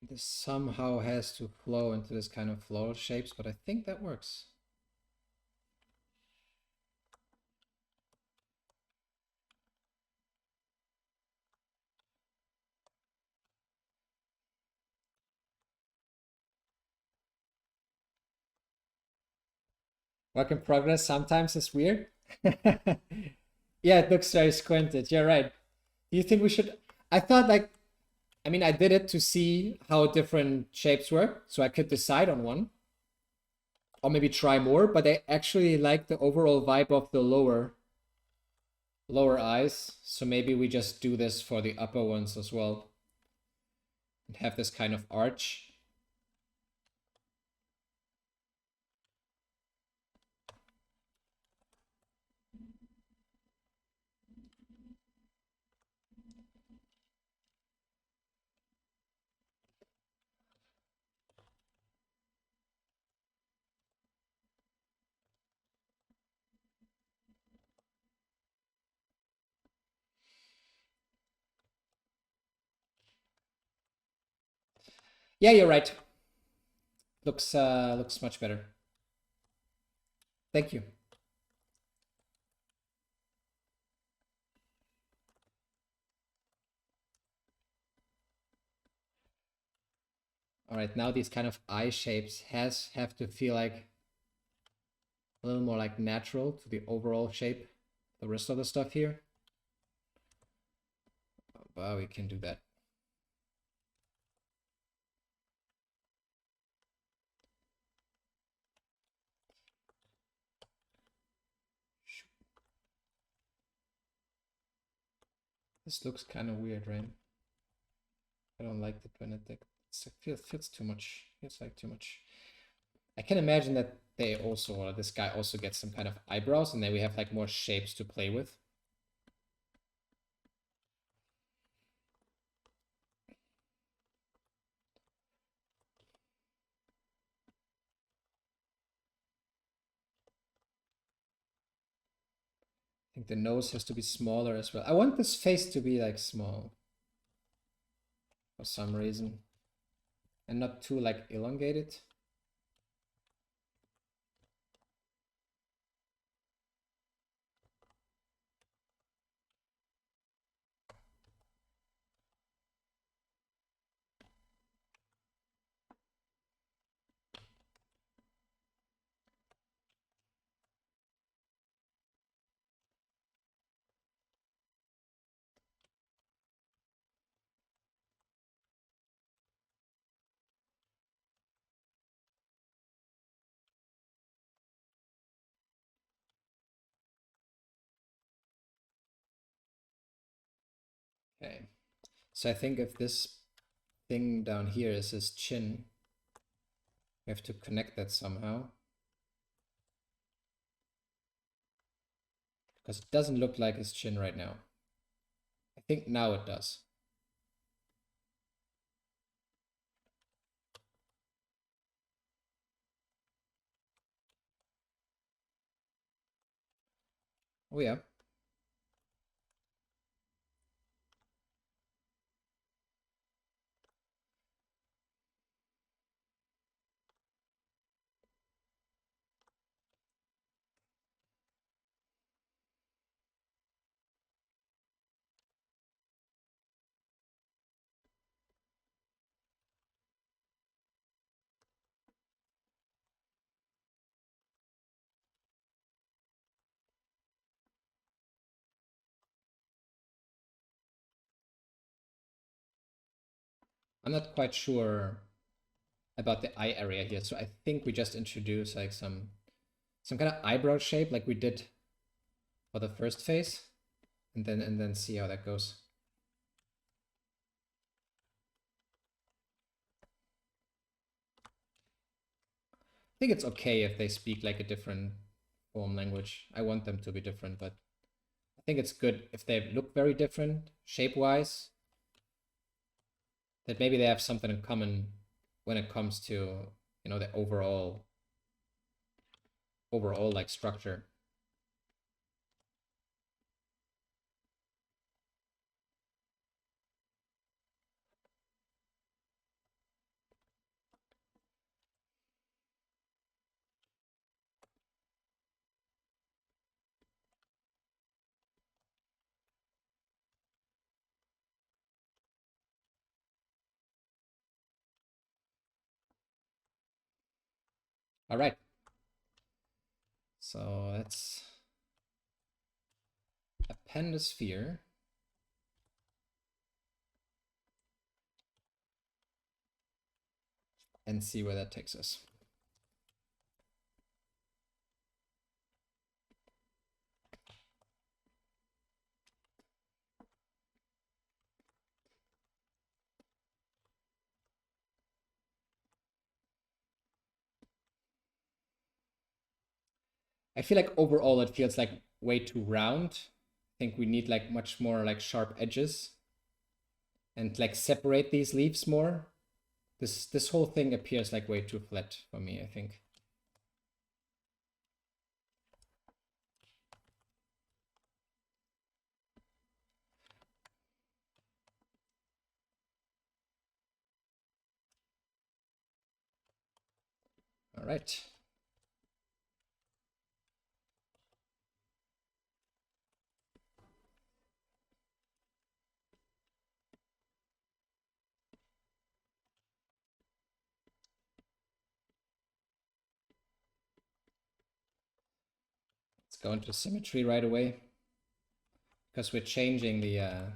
This somehow has to flow into this kind of floral shapes, but I think that works. Work in progress sometimes is weird. Yeah, it looks very squinted. You're right. Do you think we should? I thought like, I mean, I did it to see how different shapes work, so I could decide on one. Or maybe try more, but I actually like the overall vibe of the lower eyes. So maybe we just do this for the upper ones as well. And have this kind of arch. Yeah, you're right. Looks much better. Thank you. All right, now these kind of eye shapes have to feel like a little more like natural to the overall shape, the rest of the stuff here. Well, we can do that. This looks kind of weird, right? I don't like the Benedict. Feels too much. Feels like too much. I can imagine that they also, or this guy also gets some kind of eyebrows, and then we have like more shapes to play with. I think the nose has to be smaller as well. I want this face to be like small for some reason, and not too like elongated. Okay, so I think if this thing down here is his chin, we have to connect that somehow. Because it doesn't look like his chin right now. I think now it does. Oh yeah. I'm not quite sure about the eye area here, so I think we just introduce like some kind of eyebrow shape like we did for the first phase, and then see how that goes. I think it's okay if they speak like a different form language. I want them to be different, but I think it's good if they look very different shape-wise, that maybe they have something in common when it comes to, you know, the overall like structure. All right. So let's append a sphere. And see where that takes us. I feel like overall it feels like way too round. I think we need like much more like sharp edges and like separate these leaves more. This whole thing appears like way too flat for me, I think. All right. Let's go into symmetry right away, because we're changing the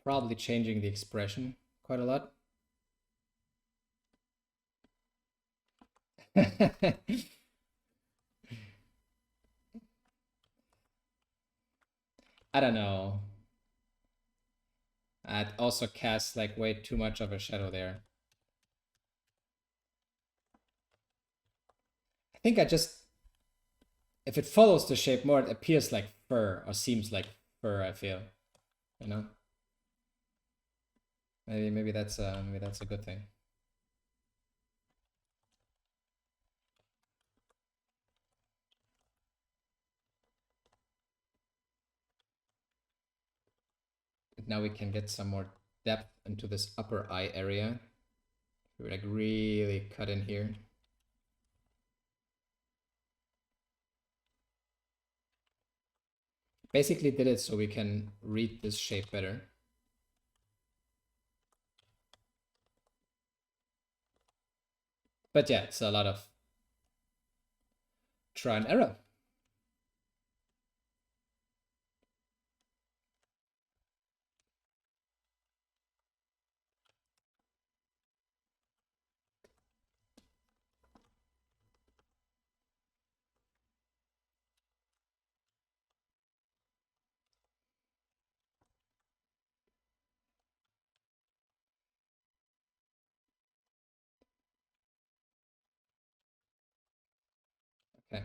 probably changing the expression quite a lot. I don't know. It also casts like way too much of a shadow there. I think I just, if it follows the shape more, it appears like fur or seems like fur, I feel, you know? Maybe that's a good thing. But now we can get some more depth into this upper eye area. We like really cut in here. Basically did it so we can read this shape better. But yeah, it's a lot of try and error. Okay.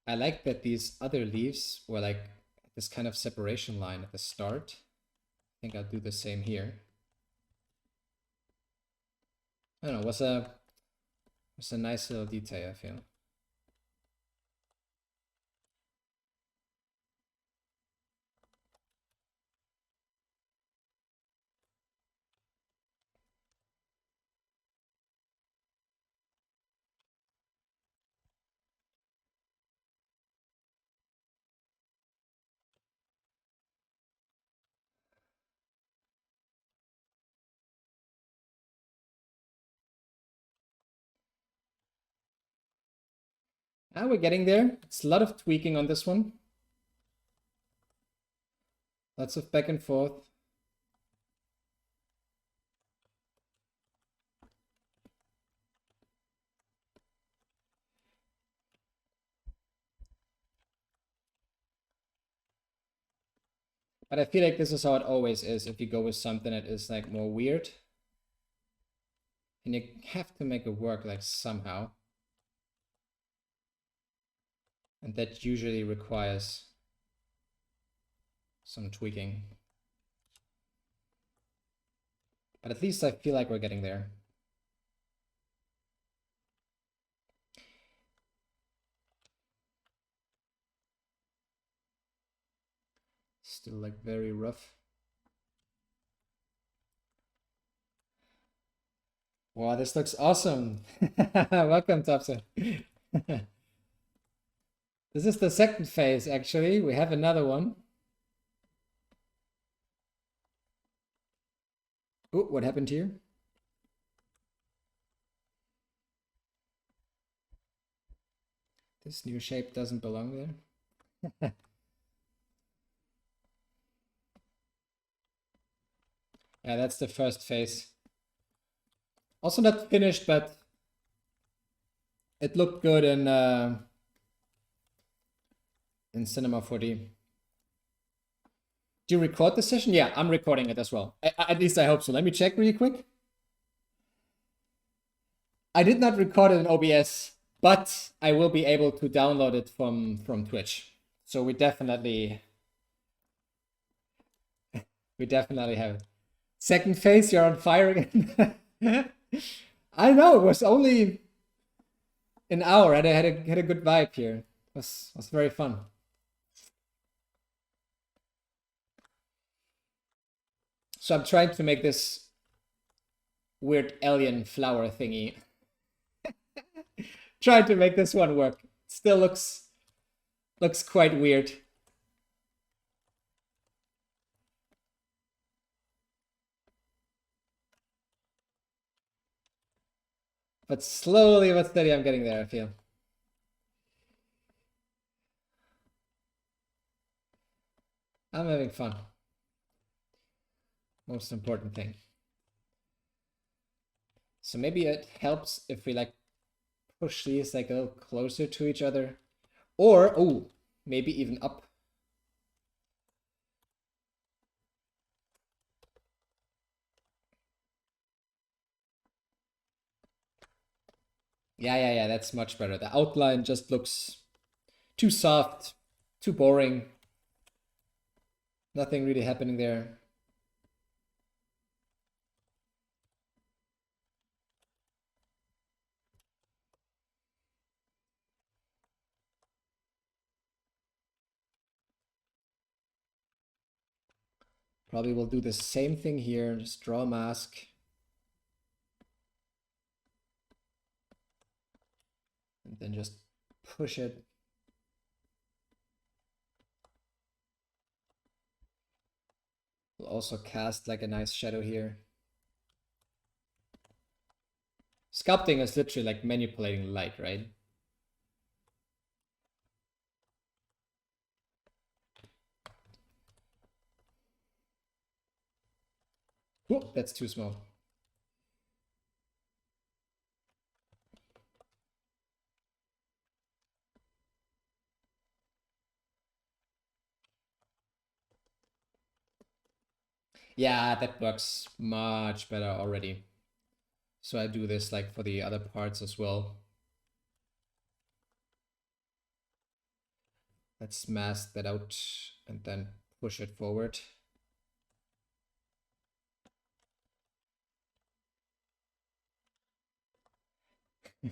I like that these other leaves were like this kind of separation line at the start. I think I'll do the same here. I don't know, was a nice little detail, I feel. Ah, we're getting there. It's a lot of tweaking on this one. Lots of back and forth. But I feel like this is how it always is if you go with something that is like more weird. And you have to make it work like somehow. And that usually requires some tweaking. But at least I feel like we're getting there. Still like very rough. Wow, this looks awesome. Welcome, Topson. This is the second phase, actually. We have another one. Oh, what happened here? This new shape doesn't belong there. Yeah, that's the first phase. Also not finished, but it looked good in Cinema4D. Do you record the session? Yeah, I'm recording it as well. At least I hope so. Let me check really quick. I did not record it in OBS, but I will be able to download it from Twitch. So we definitely have it. Second phase, you're on fire again. I know, it was only an hour and I had a good vibe here. It was very fun. So I'm trying to make this weird alien flower thingy. Trying to make this one work. Still looks quite weird. But slowly but steady, I'm getting there, I feel. I'm having fun. Most important thing. So maybe it helps if we like push these like a little closer to each other. Or, oh, maybe even up. Yeah, that's much better. The outline just looks too soft, too boring. Nothing really happening there. Probably will do the same thing here, just draw a mask. And then just push it. We'll also cast like a nice shadow here. Sculpting is literally like manipulating light, right? Whoop, that's too small. Yeah, that works much better already. So I do this like for the other parts as well. Let's mask that out and then push it forward.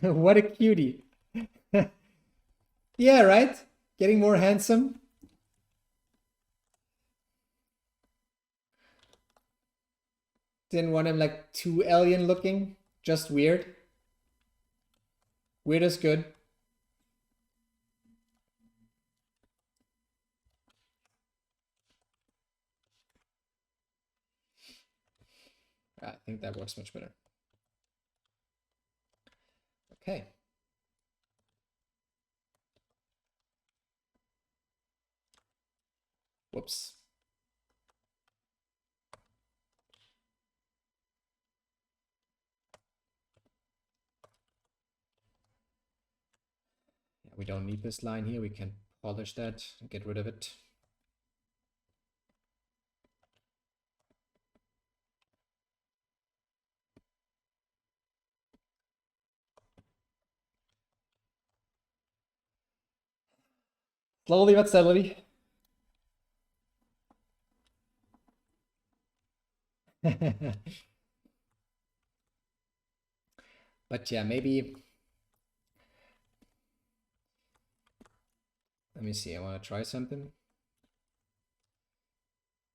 What a cutie. Yeah, right? Getting more handsome. Didn't want him like too alien looking, just weird. Weird is good. I think that works much better. Okay. Whoops. Yeah, we don't need this line here. We can polish that and get rid of it. Slowly but steadily. But yeah, maybe. Let me see. I want to try something.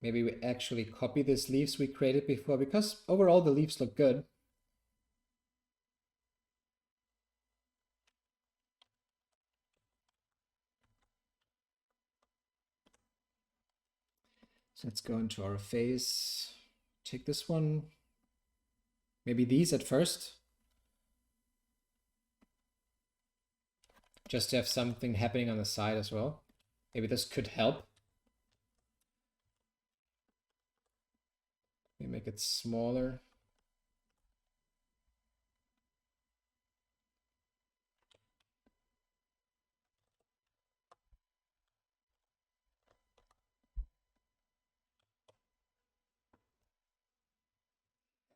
Maybe we actually copy these leaves we created before, because overall the leaves look good. So let's go into our face. Take this one. Maybe these at first. Just to have something happening on the side as well. Maybe this could help. We make it smaller.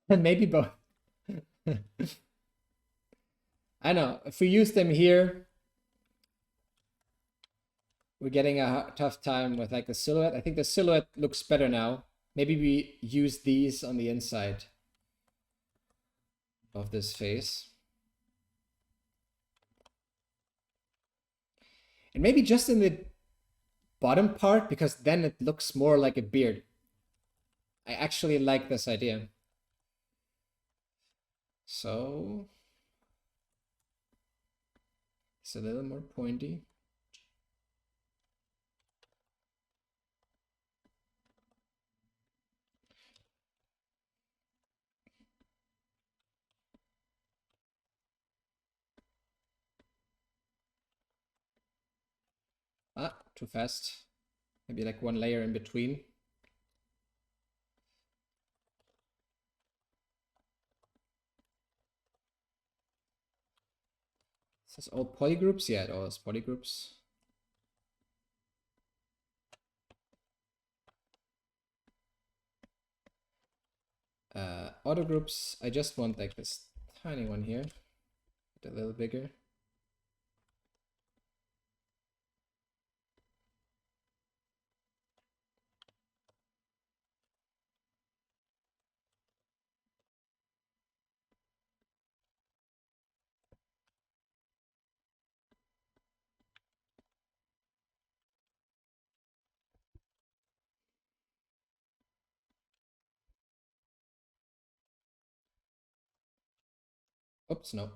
And maybe both. I know, if we use them here, we're getting a tough time with like the silhouette. I think the silhouette looks better now. Maybe we use these on the inside of this face. And maybe just in the bottom part, because then it looks more like a beard. I actually like this idea. So it's a little more pointy. Ah, too fast. Maybe like one layer in between. Is this all polygroups? Yeah, it all is polygroups. Auto groups, I just want like this tiny one here, a little bigger. Oops, no.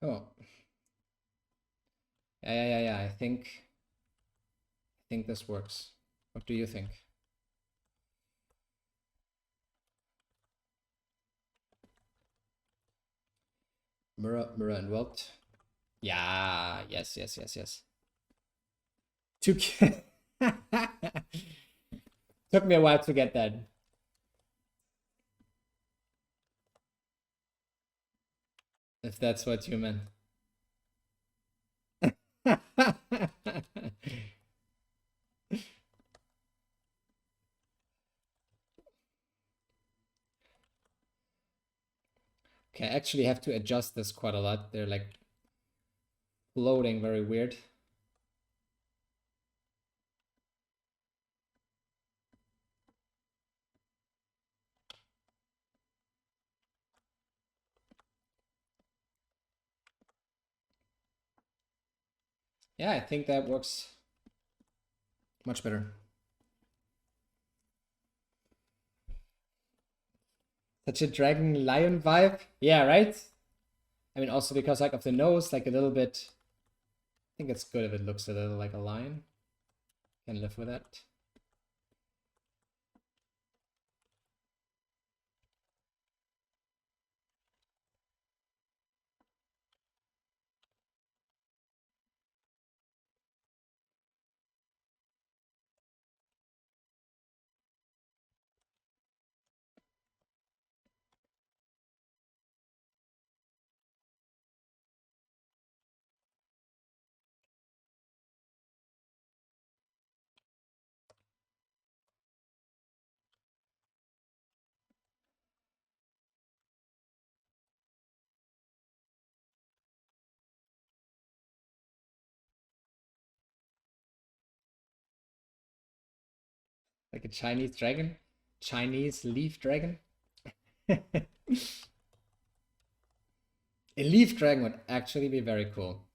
Oh. Yeah. I think this works. What do you think? Mirror and welt. Yeah, yes. Took me a while to get that. If that's what you meant. Okay, I actually have to adjust this quite a lot. They're like floating very weird. Yeah, I think that works much better. Such a dragon lion vibe. Yeah, right? I mean, also because like of the nose, like a little bit. I think it's good if it looks a little like a lion. Can live with that. Like a Chinese dragon. Chinese leaf dragon. A leaf dragon would actually be very cool.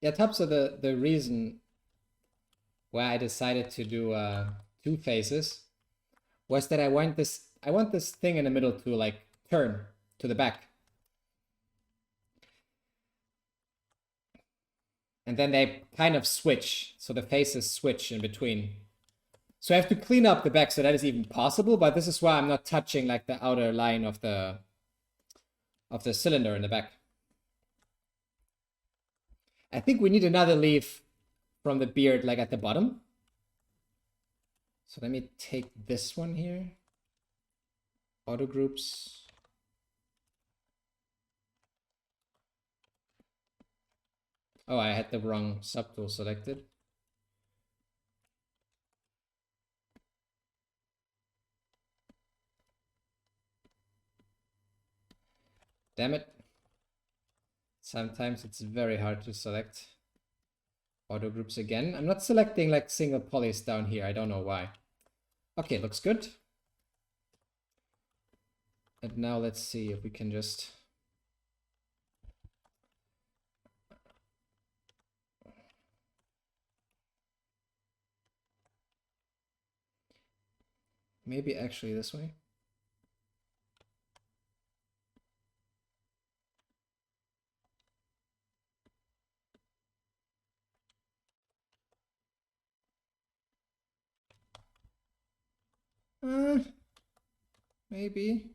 Yeah, Tubs, the reason why I decided to do two faces was that I want this thing in the middle to like turn to the back. And then they kind of switch, so the faces switch in between. So I have to clean up the back so that is even possible, but this is why I'm not touching like the outer line of the cylinder in the back. I think we need another leaf from the beard like at the bottom. So let me take this one here. Auto groups. Oh, I had the wrong subtool selected. Damn it. Sometimes it's very hard to select auto groups again. I'm not selecting like single polys down here. I don't know why. Okay, looks good. And now let's see if we can just... Maybe actually this way. Maybe.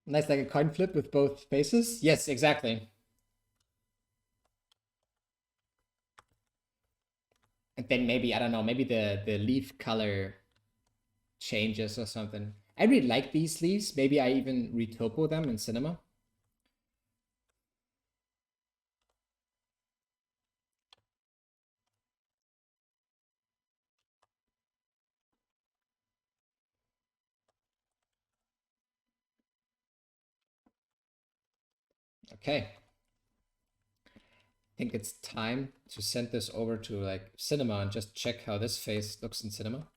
Nice, like a coin flip with both faces. Yes, exactly. And then maybe, I don't know, maybe the leaf color changes or something. I really like these leaves. Maybe I even retopo them in Cinema. Okay. I think it's time to send this over to like Cinema and just check how this face looks in Cinema.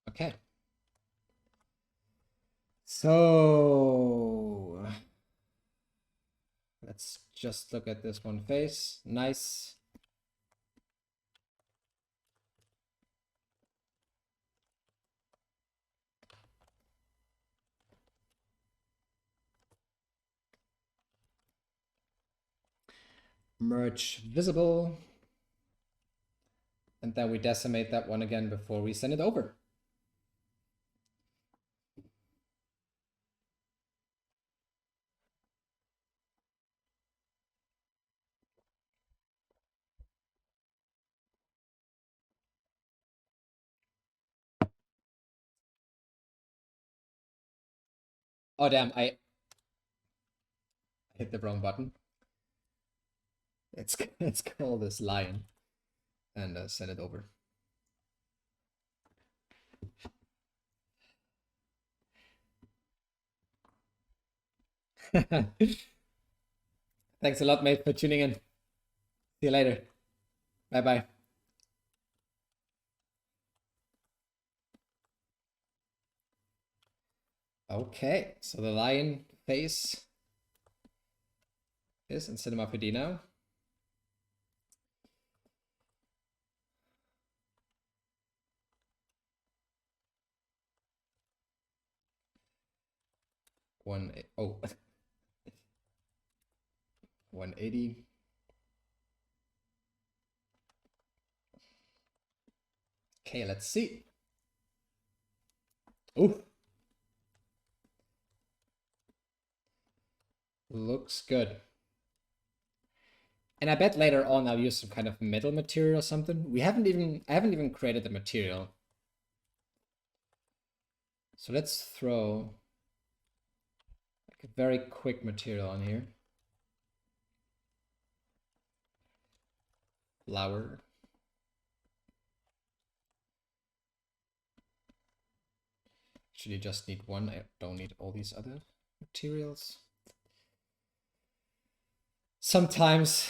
Okay. So let's just look at this one face. Nice. Merge visible. And then we decimate that one again before we send it over. Oh, damn, I hit the wrong button. Let's call this lion and send it over. Thanks a lot, mate, for tuning in. See you later. Bye-bye. Okay, so the lion face is in Cinema4D now. Oh, 180. Okay, let's see. Oh, looks good. And I bet later on I'll use some kind of metal material or something. I haven't even created the material. So let's throw like a very quick material on here. Flower. Actually just need one. I don't need all these other materials. Sometimes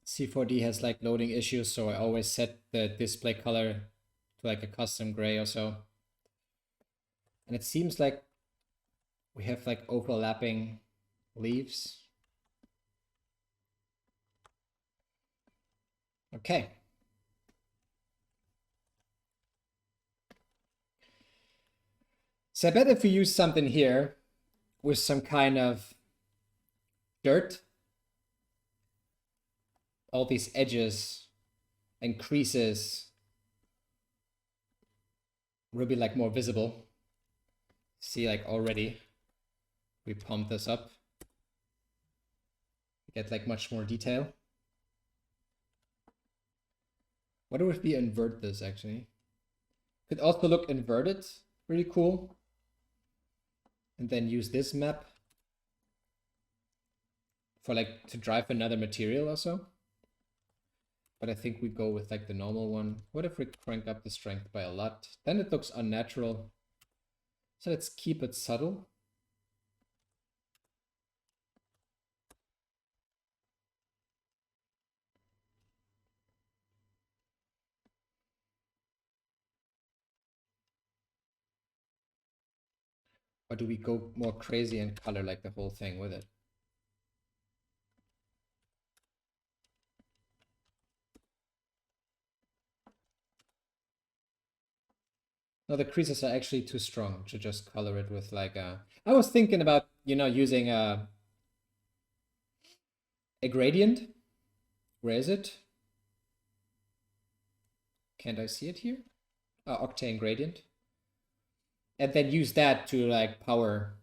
C4D has like loading issues, so I always set the display color to like a custom gray or so. And it seems like we have like overlapping leaves. Okay. So I bet if we use something here with some kind of dirt, all these edges and creases will be like more visible. See, like already we pump this up, get like much more detail. What if we invert this actually? Could also look inverted, really cool. And then use this map for like to drive another material also. but I think we go with like the normal one. What if we crank up the strength by a lot? Then it looks unnatural. So let's keep it subtle. Or do we go more crazy and color like the whole thing with it? No, the creases are actually too strong to just color it with like a... I was thinking about, you know, using a gradient. Where is it? Can't I see it here? Octane gradient. And then use that to like power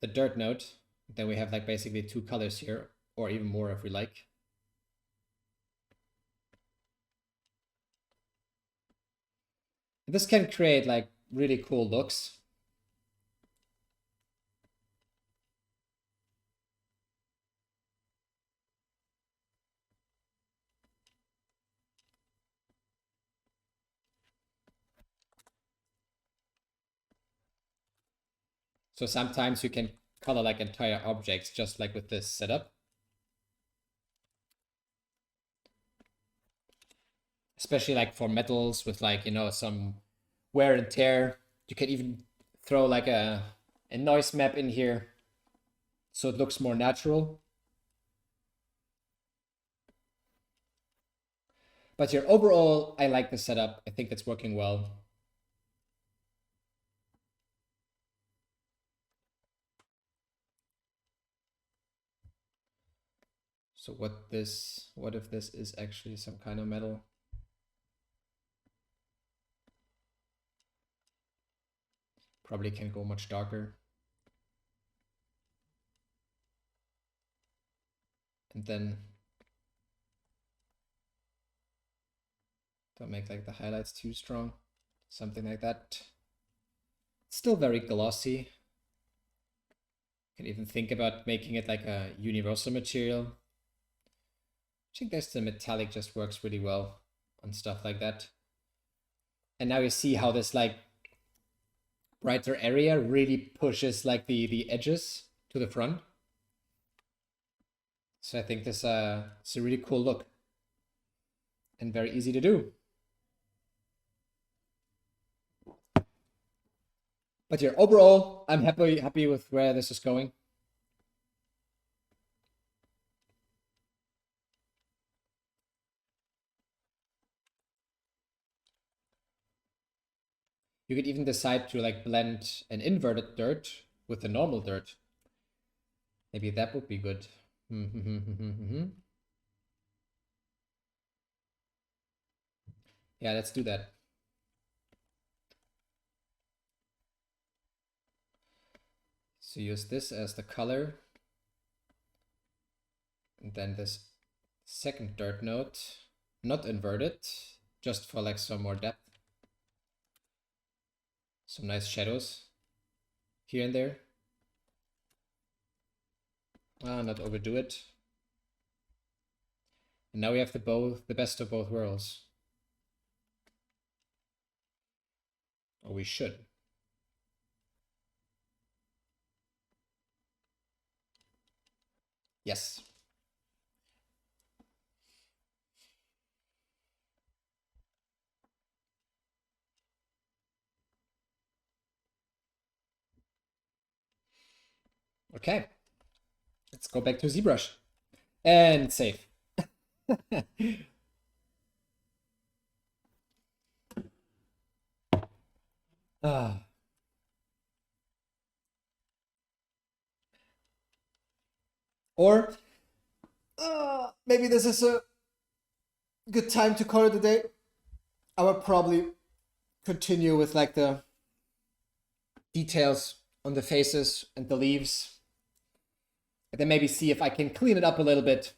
the dirt node. Then we have like basically two colors here, or even more if we like. This can create like really cool looks. So sometimes you can color like entire objects just like with this setup. Especially like for metals with like, you know, some wear and tear. You can even throw like a noise map in here so it looks more natural. But here overall, I like the setup. I think it's working well. So what if this is actually some kind of metal? Probably can go much darker. And then don't make like the highlights too strong. Something like that. Still very glossy. You can even think about making it like a universal material. I think the metallic just works really well on stuff like that. And now you see how this like brighter area really pushes like the edges to the front. So I think this it's a really cool look and very easy to do. But here, overall, I'm happy with where this is going. You could even decide to like blend an inverted dirt with the normal dirt. Maybe that would be good. Yeah, let's do that. So use this as the color. And then this second dirt node, not inverted, just for like some more depth. Some nice shadows here and there. Not overdo it. And now we have the best of both worlds. Or we should. Yes. Okay. Let's go back to ZBrush. And save. Or maybe this is a good time to call it a day. I would probably continue with like the details on the faces and the leaves. And then maybe see if I can clean it up a little bit.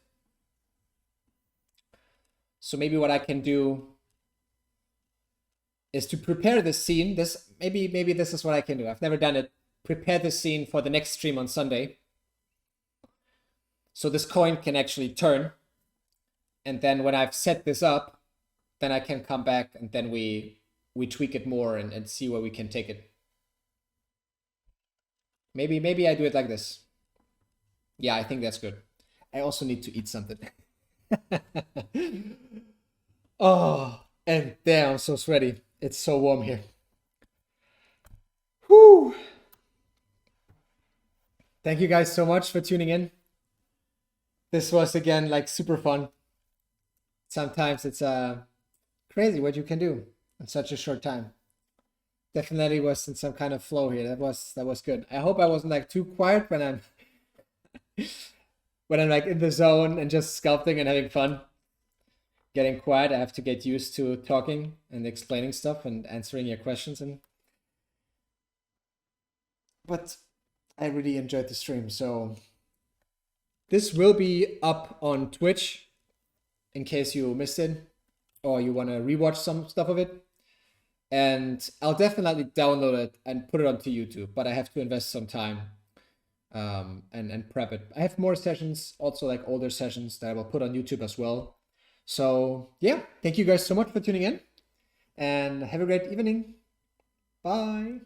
So maybe what I can do is to prepare this scene. Maybe this is what I can do. I've never done it. Prepare the scene for the next stream on Sunday. So this coin can actually turn. And then when I've set this up, then I can come back and then we tweak it more and see where we can take it. Maybe I do it like this. Yeah, I think that's good. I also need to eat something. Oh, and damn, I'm so sweaty. It's so warm here. Whew. Thank you guys so much for tuning in. This was again like super fun. Sometimes it's crazy what you can do in such a short time. Definitely was in some kind of flow here. That was good. I hope I wasn't like too quiet when I'm when I'm like in the zone and just sculpting and having fun. Getting quiet, I have to get used to talking and explaining stuff and answering your questions but I really enjoyed the stream. So this will be up on Twitch in case you missed it or you want to rewatch some stuff of it. And I'll definitely download it and put it onto YouTube, but I have to invest some time and prep it. I have more sessions, also like older sessions that I will put on YouTube as well. So yeah, thank you guys so much for tuning in and have a great evening. Bye.